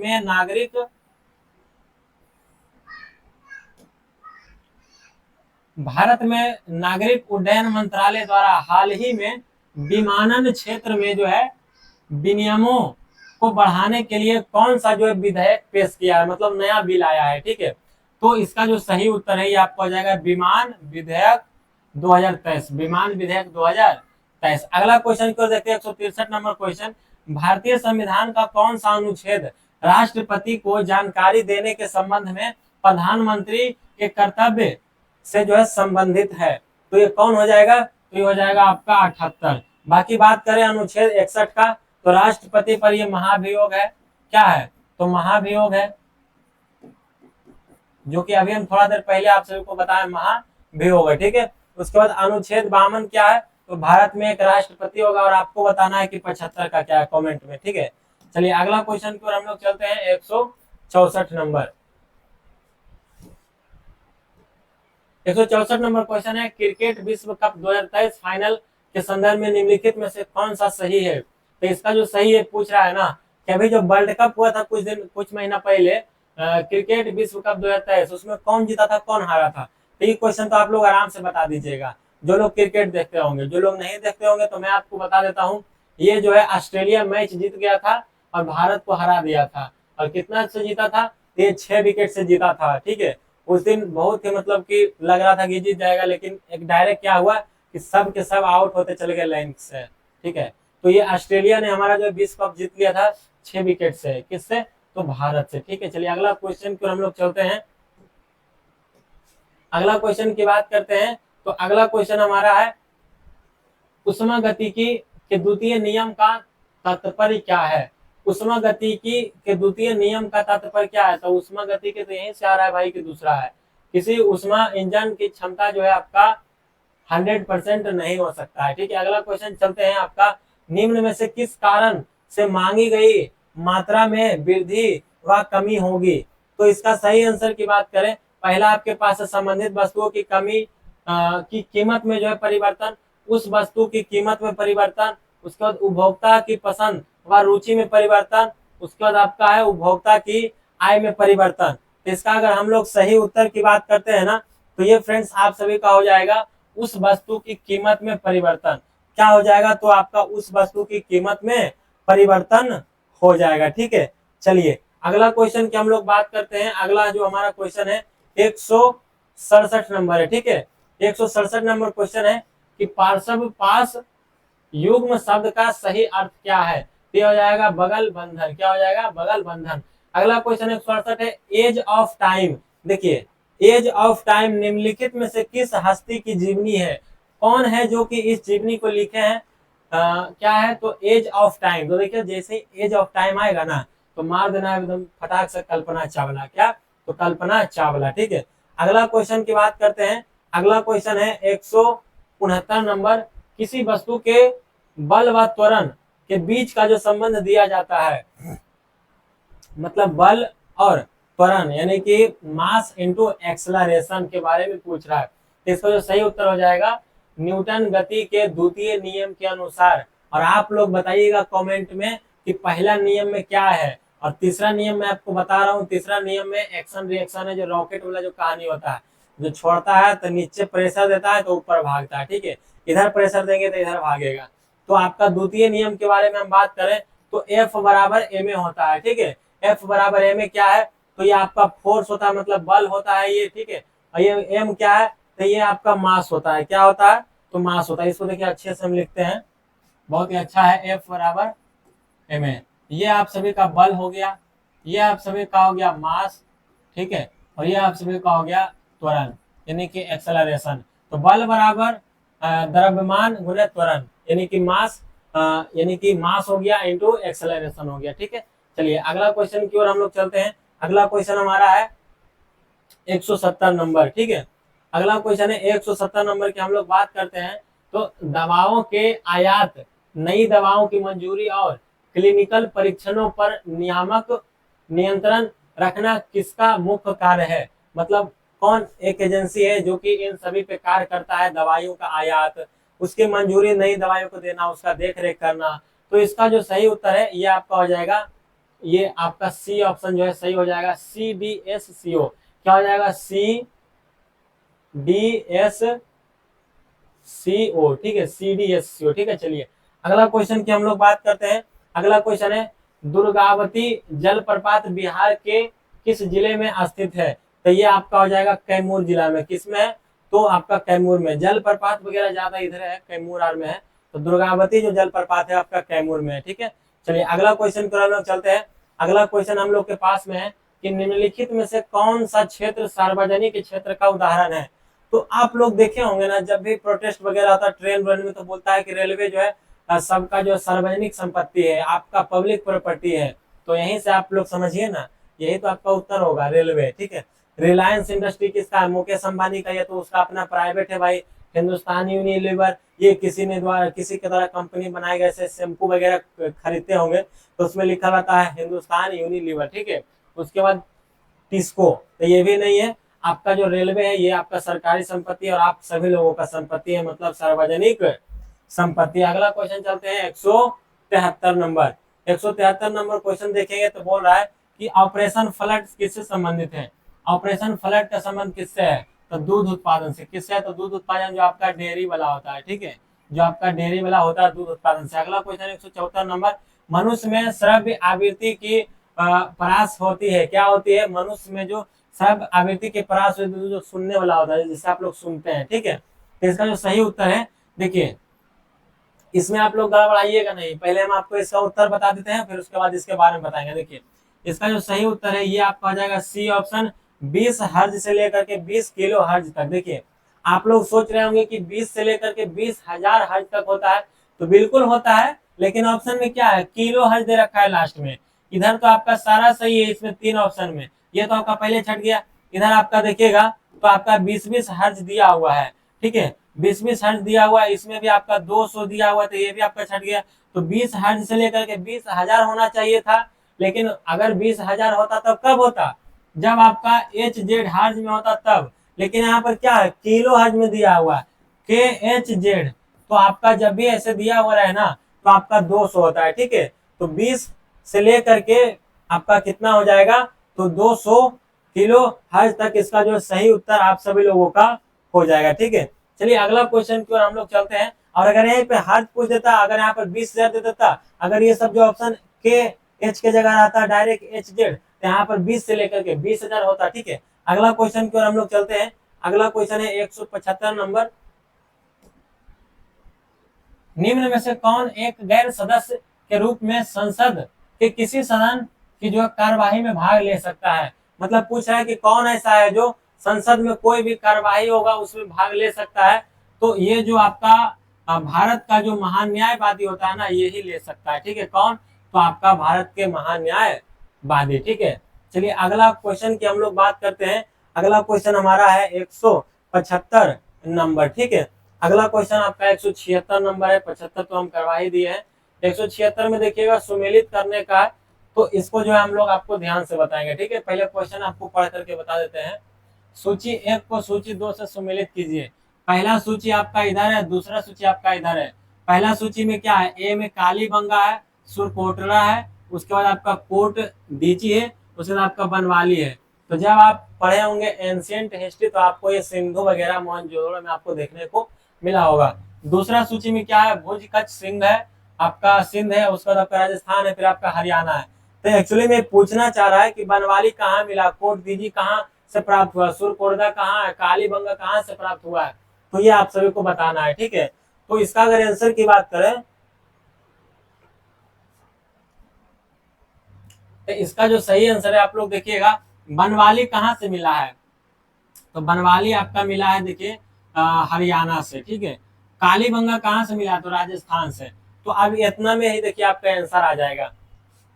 में नागरिक उड्डयन मंत्रालय द्वारा हाल ही में विमानन क्षेत्र में जो है विनियमों को बढ़ाने के लिए कौन सा जो है विधेयक पेश किया है, मतलब नया बिल आया है। ठीक है, तो इसका जो सही उत्तर है ये आपको हो जाएगा विमान विधेयक 2023, विमान विधेयक 2023। अगला क्वेश्चन को देखते हैं, 163 नंबर क्वेश्चन, भारतीय संविधान का कौन सा अनुच्छेद राष्ट्रपति को जानकारी देने के संबंध में प्रधानमंत्री के कर्तव्य से जो है संबंधित है? तो ये कौन हो जाएगा? तो ये हो जाएगा आपका 78। बाकी बात करें अनुच्छेद 61 का, तो राष्ट्रपति पर ये महाभियोग है। क्या है? तो महाभियोग है, जो कि अभी हम थोड़ा देर पहले आप सभी को बताया महाभियोग है। ठीक है, उसके बाद अनुच्छेद 52 क्या है? तो भारत में एक राष्ट्रपति होगा, और आपको बताना है कि 75 का क्या है कमेंट में। ठीक है, चलिए अगला क्वेश्चन की ओर हम लोग चलते हैं। 164 नंबर 164 नंबर क्वेश्चन है, क्रिकेट विश्व कप 2023 फाइनल के संदर्भ में निम्नलिखित में से कौन सा सही है? तो इसका जो सही है पूछ रहा है ना कि अभी जो वर्ल्ड कप हुआ था कुछ महीना पहले, क्रिकेट विश्व कप 2023, उसमें कौन जीता था, कौन हारा था? तो ये क्वेश्चन तो आप लोग आराम से बता दीजिएगा, जो लोग क्रिकेट देखते होंगे। जो लोग नहीं देखते होंगे तो मैं आपको बता देता हूँ, ये जो है ऑस्ट्रेलिया मैच जीत गया था और भारत को हरा दिया था। और कितना से जीता था? ये 6 विकेट से जीता था। ठीक है, उस दिन बहुत ही मतलब कि लग रहा था कि जीत जाएगा, लेकिन एक डायरेक्ट क्या हुआ कि सब के सब आउट होते चले गए लाइन से। ठीक है, तो ये ऑस्ट्रेलिया ने हमारा जो विश्व कप जीत लिया था 6 विकेट से। किससे? तो भारत से। ठीक है, चलिए अगला क्वेश्चन की हम लोग चलते हैं। अगला क्वेश्चन की बात करते हैं, तो अगला क्वेश्चन हमारा है, उष्मागतिकी के द्वितीय नियम का तात्पर्य क्या है? उष्मागतिकी के द्वितीय नियम का तात्पर्य क्या है? तो उष्मागतिकी तो यहीं से आ रहा है भाई कि दूसरा है, किसी उष्मा इंजन की क्षमता जो है आपका 100% नहीं हो सकता है। ठीक है, अगला क्वेश्चन चलते हैं आपका, निम्न में से किस कारण से मांगी गई मात्रा में वृद्धि व कमी होगी? तो इसका सही आंसर की बात करें, पहला आपके पास संबंधित वस्तुओं की कमी की कीमत में जो है परिवर्तन, उस वस्तु की कीमत में परिवर्तन, उसके बाद उपभोक्ता की पसंद व रुचि में परिवर्तन, उसके बाद आपका है उपभोक्ता की आय में परिवर्तन। तो इसका अगर हम लोग सही उत्तर की बात करते हैं ना, तो ये फ्रेंड्स आप सभी का हो जाएगा उस वस्तु की कीमत में परिवर्तन। क्या हो जाएगा? तो आपका उस वस्तु की कीमत में परिवर्तन हो जाएगा। ठीक है, चलिए अगला क्वेश्चन की हम लोग बात करते हैं। अगला जो हमारा क्वेश्चन है 167 नंबर है। ठीक है, 167 नंबर क्वेश्चन है कि पार्श्व पास युग्म शब्द का सही अर्थ क्या है? तो हो जाएगा बगल बंधन। क्या हो जाएगा? बगल बंधन। अगला क्वेश्चन 168 है, एज ऑफ टाइम। देखिए, एज ऑफ टाइम निम्नलिखित में से किस हस्ती की जीवनी है? कौन है जो कि इस जीवनी को लिखे हैं? क्या है? तो एज ऑफ टाइम। तो देखिए, जैसे ही एज ऑफ टाइम आएगा ना, तो मार देना एकदम फटाक से कल्पना चावला। क्या? तो कल्पना चावला। ठीक है, अगला क्वेश्चन की बात करते हैं। अगला क्वेश्चन है 169 नंबर, किसी वस्तु के बल व त्वरण के बीच का जो संबंध दिया जाता है, मतलब बल और त्वरण यानी कि मास इनटू एक्सेलरेशन के बारे में पूछ रहा है। तो इसका जो सही उत्तर हो जाएगा न्यूटन गति के द्वितीय नियम के अनुसार। और आप लोग बताइएगा कमेंट में कि पहला नियम में क्या है, और तीसरा नियम मैं आपको बता रहा हूँ। तीसरा नियम में एक्शन रिएक्शन है, जो रॉकेट वाला जो कहानी होता है, जो छोड़ता है तो नीचे प्रेशर देता है तो ऊपर भागता है। ठीक है, इधर प्रेशर देंगे तो इधर भागेगा। तो आपका द्वितीय नियम के बारे में हम बात करें तो F बराबर ma होता है। ठीक है, F बराबर ma क्या है? तो ये आपका फोर्स होता है, मतलब बल होता है ये। ठीक है, और ये m क्या है? तो ये आपका मास होता है। क्या होता है? तो मास होता है। इसको देखिए अच्छे से हम लिखते हैं, बहुत ही अच्छा है। F बराबर ma, ये आप सभी का बल हो गया, ये आप सभी का हो गया मास। ठीक है, और ये आप सभी का हो गया त्वरण यानी कि एक्सेलरेशन। तो बल बराबर द्रव्यमान गुणे त्वरण यानी कि मास हो गया इंटू एक्सेलरेशन हो गया। ठीक है, चलिए अगला क्वेश्चन की ओर हम लोग चलते हैं। अगला क्वेश्चन हमारा है 170 नंबर। ठीक है, अगला क्वेश्चन है 170 नंबर की हम लोग बात करते हैं। तो दवाओं के आयात, नई दवाओं की मंजूरी और क्लिनिकल परीक्षणों पर नियामक नियंत्रण रखना किसका मुख्य कार्य है? मतलब कौन एक एजेंसी है जो कि इन सभी पे कार्य करता है? दवाइयों का आयात, उसकी मंजूरी, नई दवाइयों को देना, उसका देख रेख करना। तो इसका जो सही उत्तर है ये आपका हो जाएगा, ये आपका सी ऑप्शन जो है सही हो जाएगा, CDSCO। क्या हो जाएगा? CDSCO। ठीक है, CDSCO। ठीक है, चलिए अगला क्वेश्चन की हम लोग बात करते हैं। अगला क्वेश्चन है, दुर्गावती जलप्रपात बिहार के किस जिले में स्थित है? तो ये आपका हो जाएगा कैमूर जिला में। किसमें है? तो आपका कैमूर में। जलप्रपात वगैरह ज्यादा इधर है, कैमूर आर में है। तो दुर्गावती जो जलप्रपात है आपका कैमूर में है। ठीक है, चलिए अगला क्वेश्चन पर हम लोग चलते हैं। अगला क्वेश्चन हम लोग के पास में है कि निम्नलिखित में से कौन सा क्षेत्र सार्वजनिक क्षेत्र का उदाहरण है। तो आप लोग देखे होंगे ना, जब भी प्रोटेस्ट वगैरह होता है ट्रेन व्रेन में, तो बोलता है कि रेलवे जो है सबका जो सार्वजनिक संपत्ति है, आपका पब्लिक प्रॉपर्टी है। तो यहीं से आप लोग समझिए ना, यही तो आपका उत्तर होगा, रेलवे। ठीक है, रिलायंस इंडस्ट्री किसका है? मुकेश अंबानी का। ये तो उसका अपना प्राइवेट है भाई। हिंदुस्तान यूनिलीवर, ये किसी ने द्वारा किसी के द्वारा कंपनी बनाए गए से शैम्पू वगैरह खरीदते होंगे, तो उसमें लिखा रहता है हिंदुस्तान यूनिलीवर। ठीक है, उसके बाद टिस्को, तो ये भी नहीं है। आपका जो रेलवे है ये आपका सरकारी संपत्ति है और आप सभी लोगों का संपत्ति है, मतलब सार्वजनिक संपत्ति। अगला क्वेश्चन चलते हैं 173 नंबर। 173 नंबर क्वेश्चन देखेंगे तो बोल रहा है कि ऑपरेशन फ्लड किससे संबंधित है। ऑपरेशन फ्लड का संबंध किससे है? तो दूध उत्पादन से। किससे है? तो दूध उत्पादन, जो आपका डेयरी वाला होता है। ठीक है, जो आपका डेयरी वाला होता है दूध उत्पादन से। अगला क्वेश्चन 174 नंबर, मनुष्य में श्रव्य आवृत्ति की परास होती है। क्या होती है? मनुष्य में जो श्रव्य आवृत्ति की परास होती है, जो सुनने वाला होता है, जिससे आप लोग सुनते हैं। ठीक है, तो इसका जो सही उत्तर है, देखिए इसमें आप लोग गड़बड़ाइएगा नहीं, पहले हम आपको इसका उत्तर बता देते हैं, फिर उसके बाद इसके बारे में बताएंगे। देखिए इसका जो सही उत्तर है ये आपका हो जाएगा सी ऑप्शन, 20 हर्ज से लेकर के 20 किलो हर्ज तक। देखिए आप लोग सोच रहे होंगे कि 20 से लेकर के 20,000 हर्ज तक होता है, तो बिल्कुल होता है, लेकिन ऑप्शन में क्या है? किलो हर्ज दे रखा है लास्ट में। इधर तो आपका सारा सही है, इसमें 3 ऑप्शन में, ये तो आपका पहले छट गया। इधर आपका देखिएगा तो आपका 20-20 हर्ज दिया हुआ है। ठीक है, 20-20 हर्ज दिया हुआ है, इसमें भी आपका 200 दिया हुआ है, तो ये भी आपका छट गया। तो 20 हर्ज से लेकर के 20,000 होना चाहिए था, लेकिन अगर 20,000 होता तब कब होता? जब आपका HZ हर्ज में होता तब। लेकिन यहाँ पर क्या है? किलो हर्ज में दिया हुआ है, KHZ। तो आपका जब भी ऐसे दिया हुआ है ना, तो आपका 200 होता है। ठीक है, तो 20 से लेकर के आपका कितना हो जाएगा? तो 200 किलो हर्ज तक इसका जो सही उत्तर आप सभी लोगों का हो जाएगा। ठीक है, चलिए अगला क्वेश्चन की ओर हम लोग चलते हैं। और अगर यहीं पे हर्ज पूछ देता, अगर यहाँ पर 20,000 दे देता, अगर ये सब जो ऑप्शन के एच के जगह रहता डायरेक्ट HZ, तो यहाँ पर 20 से लेकर के 20,000 होता। ठीक है, अगला क्वेश्चन की ओर हम लोग चलते हैं। अगला क्वेश्चन है 175 नंबर, निम्न में से कौन एक गैर सदस्य के रूप में संसद के किसी सदन की जो कार्यवाही में भाग ले सकता है। मतलब पूछ रहा है कि कौन ऐसा है जो संसद में कोई भी कार्यवाही होगा उसमें भाग ले सकता है। तो ये जो आपका भारत का जो महान्यायवादी होता है ना, यही ले सकता है। ठीक है, कौन? तो आपका भारत के महान्यायवादी। ठीक है, चलिए अगला क्वेश्चन की हम लोग बात करते हैं। अगला क्वेश्चन हमारा है 175 नंबर। ठीक है, अगला क्वेश्चन आपका 176 नंबर है, 75 तो हम करवा ही दिए हैं। 176 में देखिएगा सुमेलित करने का है, तो इसको जो है हम लोग आपको ध्यान से बताएंगे। ठीक है, पहले क्वेश्चन आपको पढ़ करके बता देते हैं। सूची 1 को सूची 2 से सुमेलित कीजिए। पहला सूची आपका इधर है, दूसरा सूची आपका इधर है। पहला सूची में क्या है? ए में कालीबंगा है, सुरकोटरा है, उसके बाद आपका कोट डीजी है, उसके बाद आपका बनवाली है। तो जब आप पढ़े होंगे एंशियंट हिस्ट्री, तो आपको ये सिंधु वगैरह मोहनजोदड़ो में आपको देखने को मिला होगा। दूसरा सूची में क्या है? भुज कच्छ सिंध है, आपका सिंध है, उसके बाद आपका राजस्थान है, फिर आपका हरियाणा है। तो एक्चुअली में पूछना चाह रहा है कि बनवाली कहाँ मिला, कोट दीजी कहाँ से प्राप्त हुआ, सुरकोटरा कहाँ है, कालीबंगा कहाँ से प्राप्त हुआ है, तो ये आप सभी को बताना है। ठीक है, तो इसका अगर आंसर की बात करें तो इसका जो सही आंसर है आप लोग देखिएगा, बनवाली कहाँ से मिला है? तो बनवाली आपका मिला है, देखिए हरियाणा से। ठीक है, कालीबंगा कहाँ से मिला? तो राजस्थान से। तो अब इतना में ही देखिए आपका आंसर आ जाएगा।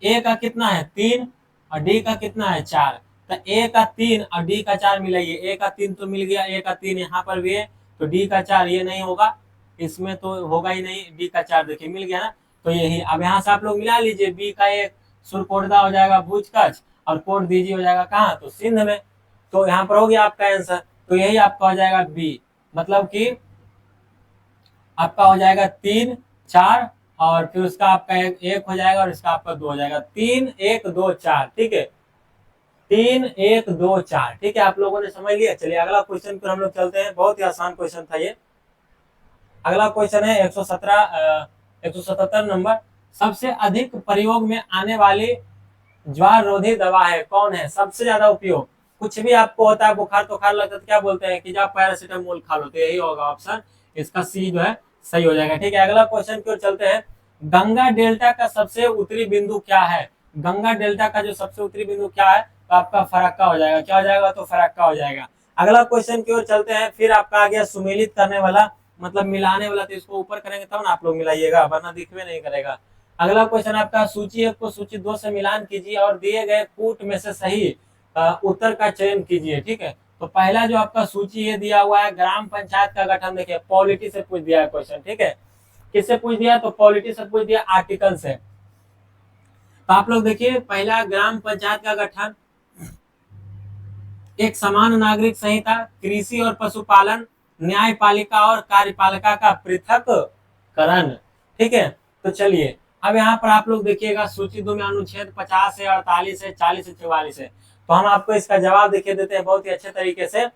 ए का कितना है? 3, और डी का कितना है? 4। तो ए का 3 और डी का 4 मिलाइए। ए का 3 तो मिल गया, ए का 3 यहाँ पर भी है, तो डी का 4 ये नहीं होगा, इसमें तो होगा ही नहीं। डी का 4 देखिए मिल गया ना, तो यही। अब यहाँ से आप लोग मिला लीजिए, बी का 1 सुरकोटदा हो जाएगा भुज कच्छ, और कोट दीजिए हो जाएगा कहाँ? तो सिंध में। तो यहाँ पर हो गया आपका आंसर, तो यही आपका हो जाएगा बी। मतलब कि आपका हो जाएगा 3, 4, और फिर उसका आपका एक हो जाएगा, और इसका आपका 2 हो जाएगा। 3, 1, 2, 4। ठीक है, 3, 1, 2, 4। ठीक है, आप लोगों ने समझ लिया। चलिए अगला क्वेश्चन पर हम लोग चलते हैं, बहुत ही आसान क्वेश्चन था ये। अगला क्वेश्चन है 177 नंबर, सबसे अधिक प्रयोग में आने वाली ज्वार रोधी दवा है कौन है? सबसे ज्यादा उपयोग, कुछ भी आपको होता है, बुखार तुखार लगता है तो क्या बोलते हैं कि जब पैरासीटामोल खा लो, तो यही होगा ऑप्शन, इसका सी जो है सही हो जाएगा। ठीक है, अगला क्वेश्चन की ओर चलते हैं। गंगा डेल्टा का सबसे उत्तरी बिंदु क्या है? गंगा डेल्टा का जो सबसे उत्तरी बिंदु क्या है? तो आपका फरक्का हो जाएगा। क्या हो जाएगा? तो फरक्का हो जाएगा। अगला क्वेश्चन की ओर चलते हैं। फिर आपका आ गया सुमेलित करने वाला, मतलब मिलाने वाला। तो इसको ऊपर करेंगे तब ना आप लोग मिलाइएगा, वरना दिखवे नहीं करेगा। अगला क्वेश्चन आपका, सूची 1 को सूची 2 से मिलान कीजिए और दिए गए कूट में से सही उत्तर का चयन कीजिए। ठीक है, तो पहला जो आपका सूची ये दिया हुआ है, ग्राम पंचायत का गठन। देखिए पॉलिटी से पूछ दिया है क्वेश्चन। ठीक है, किससे पूछ दिया? तो पॉलिटी से पूछ दिया, आर्टिकल से। तो आप लोग देखिए, पहला ग्राम पंचायत का गठन, एक समान नागरिक संहिता, कृषि और पशुपालन, न्यायपालिका और कार्यपालिका का पृथककरण। ठीक है, तो चलिए अब यहाँ पर आप लोग देखिएगा, सूची 2 में अनुच्छेद 50 है, 48 है, 40 है, 44 है। तो हम आपको इसका जवाब देखिए देते हैं बहुत ही अच्छे तरीके से।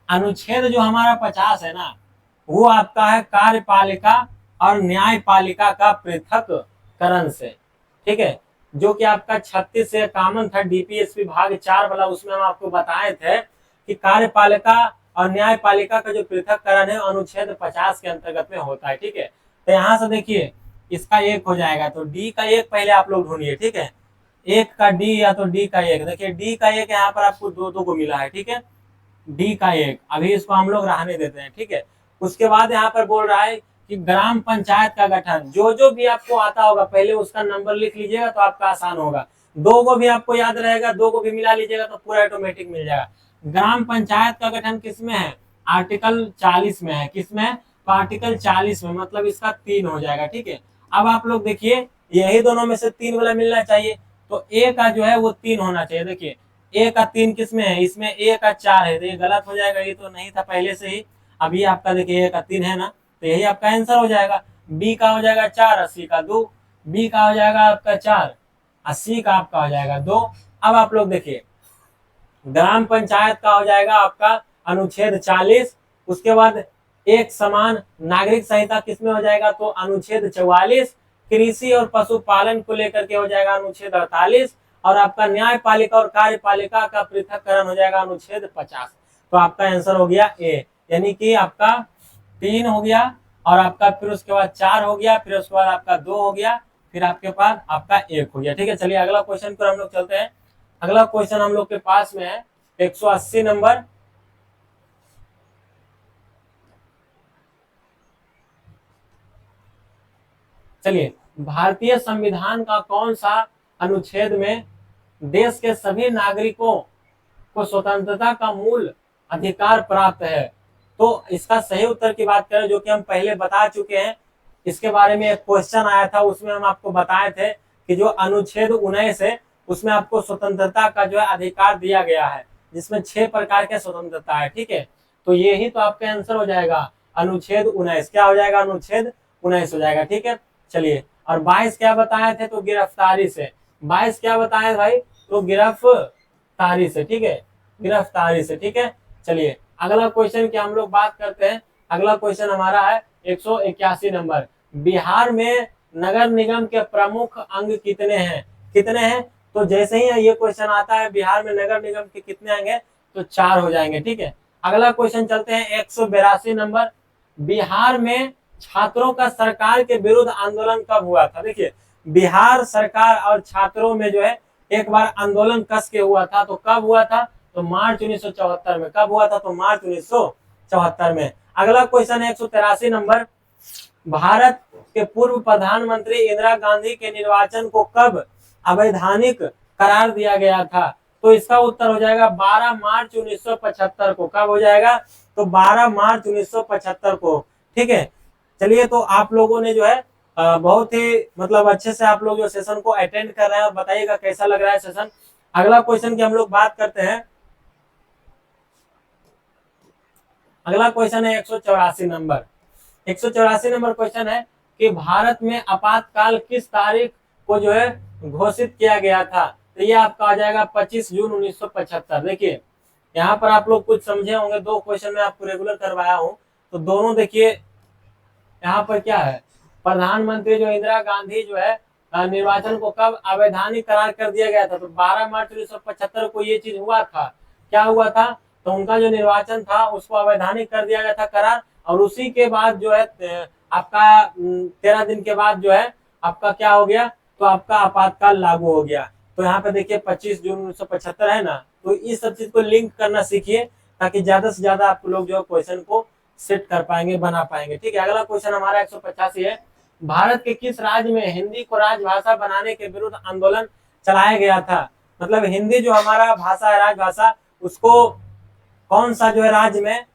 अनुच्छेद जो हमारा 50 है ना, वो आपका है कार्यपालिका और न्यायपालिका का पृथककरण से। ठीक है, जो कि आपका 36 से कॉमन था, डीपीएसपी भाग 4 वाला। उसमें हम आपको बताए थे कि कार्यपालिका और न्यायपालिका का जो पृथककरण है अनुच्छेद 50 के अंतर्गत में होता है। ठीक है, तो यहाँ से देखिए इसका 1 हो जाएगा, तो डी का 1 पहले आप लोग ढूंढिए। ठीक है, 1 का डी या तो डी का 1। देखिए डी का 1 यहाँ पर आपको 2 को मिला है। ठीक है, डी का 1, अभी इसको हम लोग रहने देते हैं। ठीक है, उसके बाद यहाँ पर बोल रहा है कि ग्राम पंचायत का गठन। जो जो भी आपको आता होगा पहले उसका नंबर लिख लीजिएगा, तो आपका आसान होगा। 2 को भी आपको याद रहेगा, 2 को भी मिला लीजिएगा तो पूरा ऑटोमेटिक मिल जाएगा। ग्राम पंचायत का गठन किसमें है? आर्टिकल 40 में है। किसमें है? तो आर्टिकल 40 में, मतलब इसका 3 हो जाएगा। ठीक है, अब आप लोग देखिए, यही दोनों में से 3 वाला मिलना चाहिए, तो ए का जो है वो 3 होना चाहिए। देखिए ए का 3 किसमें है? इसमें ए का 4 है, तो ये गलत हो जाएगा, ये तो नहीं था पहले से ही। अभी आपका देखिए ए का 3 है ना, तो यही आपका आंसर हो जाएगा। बी का हो जाएगा 4, 80 का 2। बी का हो जाएगा आपका 4, 80 का आपका हो जाएगा 2। अब आप लोग देखिए, ग्राम पंचायत का हो जाएगा आपका अनुच्छेद 40। उसके बाद एक समान नागरिक संहिता किसमें हो जाएगा? तो अनुच्छेद 44। कृषि और पशुपालन को लेकर के हो जाएगा अनुच्छेद 48। और आपका न्यायपालिका और कार्यपालिका का पृथककरण हो जाएगा अनुच्छेद 50। तो आपका आंसर हो गया ए, यानी कि आपका 3 हो गया, और आपका फिर उसके बाद 4 हो गया, फिर उसके बाद आपका 2 हो गया, फिर आपके पास आपका 1 हो गया। ठीक है, चलिए अगला क्वेश्चन पर हम लोग चलते हैं। अगला क्वेश्चन हम लोग के पास में है 180 नंबर। चलिए, भारतीय संविधान का कौन सा अनुच्छेद में देश के सभी नागरिकों को स्वतंत्रता का मूल अधिकार प्राप्त है? तो इसका सही उत्तर की बात करें, जो कि हम पहले बता चुके हैं, इसके बारे में एक क्वेश्चन आया था, उसमें हम आपको बताए थे कि जो अनुच्छेद 19 है उसमें आपको स्वतंत्रता का जो है अधिकार दिया गया है, जिसमें 6 प्रकार के स्वतंत्रता है। ठीक है, तो ये ही तो आपका आंसर हो जाएगा, अनुच्छेद 19। क्या हो जाएगा? अनुच्छेद 19 हो जाएगा। ठीक है, चलिए, और 22 क्या बताए थे? तो गिरफ्तारी से। 22 क्या बताए भाई? तो गिरफ्तारी से। ठीक है, गिरफ्तारी से। ठीक है, चलिए अगला क्वेश्चन की हम लोग बात करते हैं। अगला क्वेश्चन हमारा है 181 नंबर। बिहार में नगर निगम के प्रमुख अंग कितने हैं? कितने हैं? तो जैसे ही ये क्वेश्चन आता है बिहार में नगर निगम के कितने अंग हैं, तो 4 हो जाएंगे। ठीक है, अगला क्वेश्चन चलते हैं 182 नंबर। बिहार में छात्रों का सरकार के विरुद्ध आंदोलन कब हुआ था? देखिए, बिहार सरकार और छात्रों में जो है एक बार आंदोलन कस के हुआ था। तो कब हुआ था? तो मार्च 1974 में। कब हुआ था? तो मार्च 1974 में। अगला क्वेश्चन है 183 नंबर। भारत के पूर्व प्रधानमंत्री इंदिरा गांधी के निर्वाचन को कब अवैधानिक करार दिया गया था? तो इसका उत्तर हो जाएगा 12 मार्च 1975 को। कब हो जाएगा? तो 12 मार्च 1975 को। ठीक है, चलिए, तो आप लोगों ने जो है बहुत ही मतलब अच्छे से आप लोग जो सेशन को अटेंड कर रहे हैं, और बताइएगा कैसा लग रहा है सेशन। अगला क्वेश्चन की हम लोग बात करते हैं। अगला क्वेश्चन है 184 नंबर। 184 नंबर क्वेश्चन है कि भारत में आपातकाल किस तारीख को जो है घोषित किया गया था? तो ये आपका आ जाएगा 25 जून 1975। देखिए, यहाँ पर आप लोग कुछ समझे होंगे, 2 क्वेश्चन में आपको रेगुलर करवाया हूँ, तो दोनों देखिए यहाँ पर क्या है, प्रधानमंत्री जो इंदिरा गांधी जो है निर्वाचन को कब अवैधानिक करार कर दिया गया था? तो 12 मार्च 1975 को ये चीज हुआ था। क्या हुआ था? तो उनका जो निर्वाचन था उसको अवैधानिक कर दिया गया था करार, और उसी के बाद जो है आपका 13 दिन के बाद जो है आपका क्या हो गया, तो आपका आपातकाल लागू हो गया। तो यहाँ पे देखिए 25 जून 1975 है ना, तो इस सब चीज को लिंक करना सीखिए, ताकि ज्यादा से ज्यादा आप लोग जो क्वेश्चन को सेट कर पाएंगे, बना पाएंगे। ठीक है, अगला क्वेश्चन हमारा 185 है, भारत के किस राज्य में हिंदी को राजभाषा बनाने के विरुद्ध आंदोलन चलाया गया था। मतलब हिंदी जो हमारा भाषा है, राजभाषा, उसको कौन सा जो है राज्य में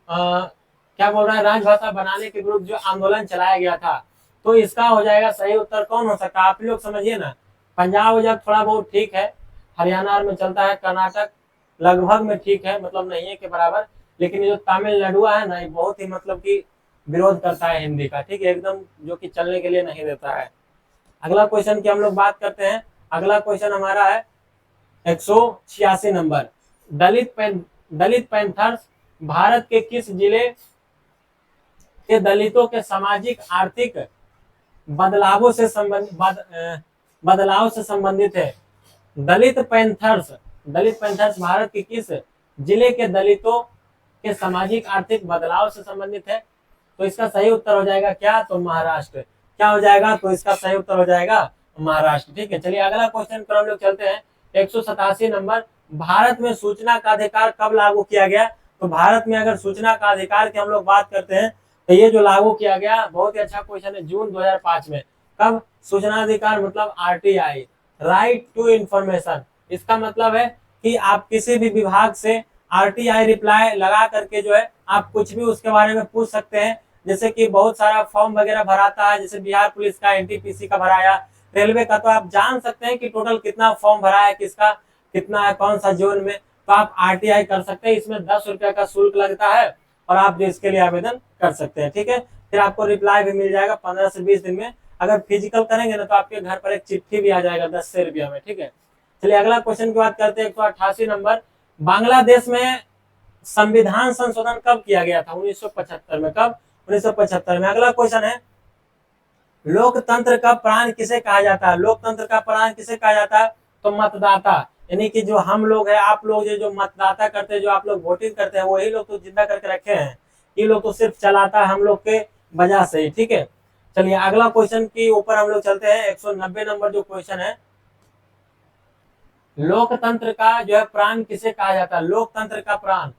क्या बोल रहा है, राजभाषा बनाने के विरुद्ध जो आंदोलन चलाया गया था। तो इसका हो जाएगा सही उत्तर कौन हो सकता है, आप लोग समझिए ना। पंजाब वजाब थोड़ा बहुत ठीक है, हरियाणा में चलता है, कर्नाटक लगभग में ठीक है, मतलब नहीं है के बराबर। लेकिन ये जो तमिलनाडु है ना, ये बहुत ही मतलब कि विरोध करता है हिंदी का, ठीक है, एकदम जो कि चलने के लिए नहीं देता है। अगला क्वेश्चन की हम लोग बात करते हैं। अगला क्वेश्चन हमारा है 186 नंबर, दलित पैंथर्स भारत के किस जिले के दलितों के सामाजिक आर्थिक बदलावों से बदलाव से संबंधित है। दलित पैंथर्स भारत के किस जिले के दलितों के सामाजिक आर्थिक बदलाव से संबंधित है। तो इसका सही उत्तर हो जाएगा क्या, तो महाराष्ट्र। क्या हो जाएगा, तो इसका सही उत्तर हो जाएगा महाराष्ट्र। ठीक है, चलिए अगला क्वेश्चन पर हम लोग चलते हैं। 187 नंबर, भारत में सूचना का अधिकार कब लागू किया गया। तो भारत में अगर सूचना का अधिकार की हम लोग बात करते हैं, तो ये जो लागू किया गया, बहुत ही अच्छा क्वेश्चन है, जून 2005 में। कब सूचना अधिकार, मतलब आरटीआई, राइट टू इंफॉर्मेशन। इसका मतलब है कि आप किसी भी विभाग से आरटीआई रिप्लाई लगा करके जो है आप कुछ भी उसके बारे में पूछ सकते हैं। जैसे कि बहुत सारा फॉर्म वगैरह भराता है, जैसे बिहार पुलिस का, एनटीपीसी का भराया, रेलवे का, तो आप जान सकते हैं कि टोटल कितना फॉर्म भरा है, किसका कितना है, कौन सा जोन में। तो आप आरटीआई कर सकते हैं, इसमें 10 रुपया का शुल्क लगता है और आप जो इसके लिए आवेदन कर सकते हैं। ठीक है, फिर आपको रिप्लाई भी मिल जाएगा 15 से 20 दिन में। अगर फिजिकल करेंगे ना, तो आपके घर पर एक चिट्ठी भी आ जाएगा 10 से रुपया में। ठीक है, चलिए अगला क्वेश्चन की बात करते हैं। 188 नंबर, बांग्लादेश में संविधान संशोधन कब किया गया था। 1975 में। कब, 1975 में। अगला क्वेश्चन है, लोकतंत्र का प्राण किसे कहा जाता है। लोकतंत्र का प्राण किसे कहा जाता है, तो मतदाता, यानी कि जो हम लोग हैं, आप लोग जो मतदाता करते हैं, जो आप लोग वोटिंग करते हैं, वही लोग तो जिंदा करके रखे हैं। ये लोग तो सिर्फ चलाता है हम लोग के वजह से ही। ठीक है, चलिए अगला क्वेश्चन के ऊपर हम लोग चलते हैं। 190 नंबर जो क्वेश्चन है, लोकतंत्र का जो है प्राण किसे कहा जाता है। लोकतंत्र का प्राण,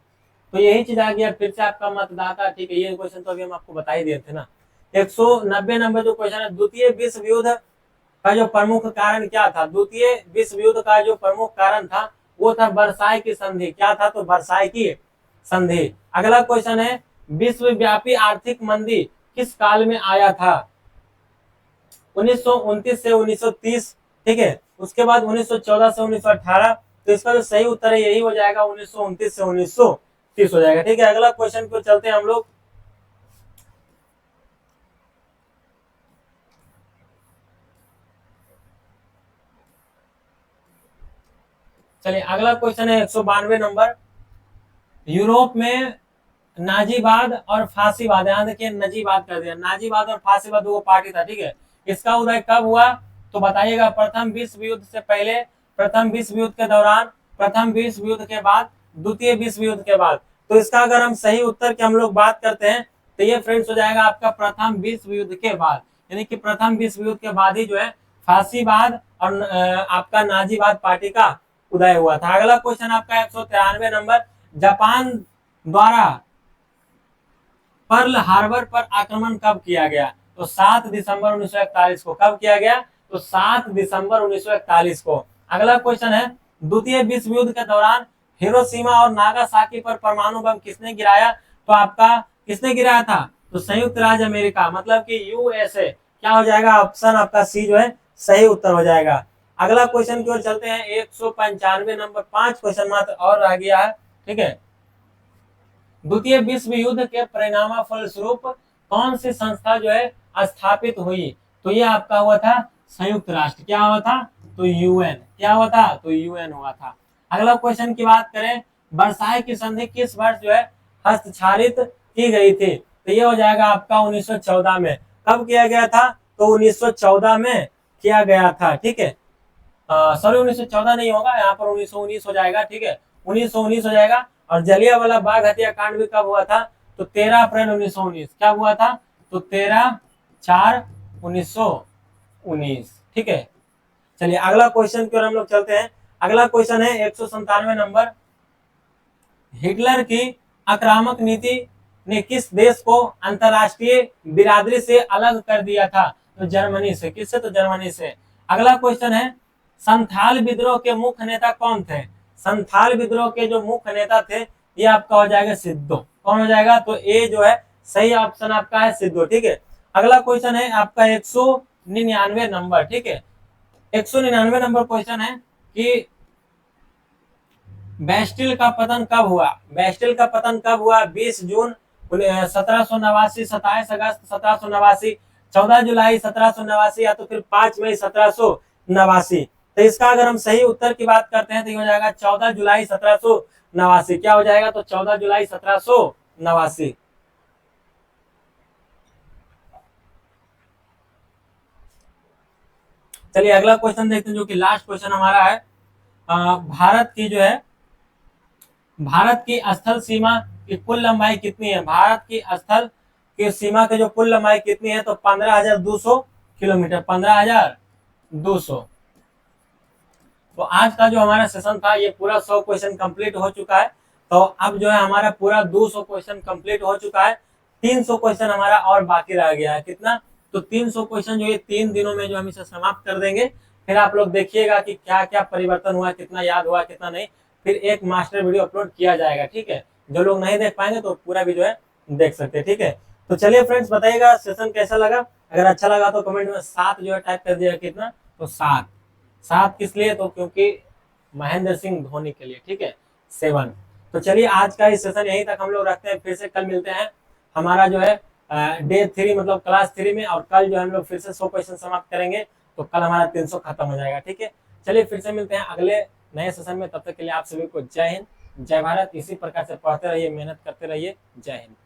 तो यही चीज आ गया फिर से आपका मतदाता। ठीक है, ये क्वेश्चन तो अभी हम आपको बता ही दिए थे ना। 190 नंबर जो क्वेश्चन है, द्वितीय विश्व युद्ध का जो प्रमुख कारण क्या था। द्वितीय विश्व युद्ध का जो प्रमुख कारण था, वो था वर्साई की संधि। क्या था, तो वर्साई की संधि। अगला क्वेश्चन है, विश्वव्यापी आर्थिक मंदी किस काल में आया था। 1929 से 1930। ठीक है, उसके बाद 1914 से 1918। तो इसका जो सही उत्तर है यही हो जाएगा, 1929 से 1930 हो जाएगा। ठीक है, अगला क्वेश्चन को चलते हैं हम लोग। चलिए अगला क्वेश्चन है 192 नंबर, यूरोप में नाजीवाद और फांसीवाद, यहाँ देखिए नाजीवाद कर दिया, नाजीवाद और फांसीवाद दो पार्टी था। ठीक है, इसका उदय कब हुआ, तो बताइएगा। प्रथम विश्व युद्ध से पहले, प्रथम विश्व युद्ध के दौरान, प्रथम विश्व युद्ध के बाद, द्वितीय विश्व युद्ध के बाद। तो इसका अगर हम सही उत्तर की हम लोग बात करते हैं, तो ये फ्रेंड्स हो जाएगा आपका प्रथम विश्व युद्ध के बाद। यानी कि प्रथम विश्व युद्ध के बाद ही जो है फांसीवाद और आपका नाजीवाद पार्टी का उदय हुआ था। अगला क्वेश्चन आपका 193 नंबर, जापान द्वारा पर्ल हार्बर पर आक्रमण कब किया गया। तो 7 दिसंबर 1941 को। कब किया गया, तो 7 दिसंबर 1941 को। अगला क्वेश्चन है, द्वितीय विश्व युद्ध के दौरान हिरोशिमा और नागासाकी पर परमाणु बम किसने गिराया। तो आपका किसने गिराया था, तो संयुक्त राज्य अमेरिका, मतलब कि यूएसए। क्या हो जाएगा, ऑप्शन आपका सी जो है सही उत्तर हो जाएगा। अगला क्वेश्चन की ओर चलते हैं। 195 नंबर, 5 क्वेश्चन मात्र और रह गया है। ठीक है, द्वितीय विश्व युद्ध के परिणाम फलस्वरूप कौन सी संस्था जो है स्थापित हुई। तो ये आपका हुआ था संयुक्त राष्ट्र। क्या हुआ था, तो यूएन। क्या हुआ था, तो यूएन हुआ था। अगला क्वेश्चन की बात करें, वर्साई की संधि किस वर्ष जो है हस्ताक्षरित की गई थी। तो ये हो जाएगा आपका 1914 में। कब किया गया था, तो 1914 में किया गया था। ठीक है, सॉरी 1914 नहीं होगा, यहाँ पर 1919 हो जाएगा। ठीक है, 1919 हो जाएगा। और जलियांवाला बाग हत्याकांड भी कब हुआ था, तो 13 अप्रैल 1919। क्या हुआ था, तो 13/4/1919। ठीक है, चलिए अगला क्वेश्चन की ओर हम लोग चलते हैं। अगला क्वेश्चन है 197 नंबर। हिटलर की आक्रामक नीति ने किस देश को अंतरराष्ट्रीय बिरादरी से अलग कर दिया था? तो जर्मनी से। किससे? तो जर्मनी से। अगला क्वेश्चन है संथाल विद्रोह के मुख्य नेता कौन थे? संथाल विद्रोह के जो मुख्य नेता थे ये आपका हो जाएगा सिद्धो। कौन हो जाएगा? तो ए जो है सही ऑप्शन आपका है सिद्धो। ठीक है, अगला क्वेश्चन है आपका 199 नंबर। ठीक है, 199 नंबर क्वेश्चन है कि बेस्टिल का पतन कब हुआ? बेस्टिल का पतन कब हुआ? 20 जून 1789, 27 अगस्त 1789, 14 जुलाई 1789 या तो फिर 5 मई 1789। तो इसका अगर हम सही उत्तर की बात करते हैं तो ये हो जाएगा 14 जुलाई 1789। क्या हो जाएगा? तो 14 जुलाई 1789। चलिए अगला क्वेश्चन देखते हैं जो कि लास्ट क्वेश्चन हमारा है। भारत की जो है भारत की स्थल सीमा की कुल लंबाई कितनी है? भारत की स्थल की सीमा की जो कुल लंबाई कितनी है? तो 15,200 किलोमीटर। 15,200। तो आज का जो हमारा सेशन था ये पूरा 100 क्वेश्चन कंप्लीट हो चुका है। तो अब जो है हमारा पूरा 200 क्वेश्चन कंप्लीट हो चुका है। 300 क्वेश्चन हमारा और बाकी रह गया है। कितना? तो 300 क्वेश्चन जो ये 3 दिनों में जो हम इसे समाप्त कर देंगे। फिर आप लोग देखिएगा कि क्या क्या परिवर्तन हुआ, कितना याद हुआ, कितना नहीं। फिर एक मास्टर वीडियो अपलोड किया जाएगा। ठीक है, जो लोग नहीं देख पाएंगे तो पूरा भी जो है देख सकते हैं। ठीक है, तो चलिए फ्रेंड्स बताइएगा सेशन कैसा लगा। अगर अच्छा लगा तो कमेंट में 7 जो है टाइप कर दिया। कितना? तो 7। 7 किस लिए? तो क्योंकि महेंद्र सिंह धोनी के लिए। ठीक है, 7। तो चलिए आज का इस सेशन यहीं तक हम लोग रखते हैं। फिर से कल मिलते हैं हमारा जो है डे 3 मतलब क्लास 3 में। और कल जो हम लोग फिर से 100 क्वेश्चन समाप्त करेंगे। तो कल हमारा 300 खत्म हो जाएगा। ठीक है, चलिए फिर से मिलते हैं अगले नए सेशन में। तब तक के लिए आप सभी को जय हिंद, जय भारत। इसी प्रकार से पढ़ते रहिए, मेहनत करते रहिए। जय हिंद।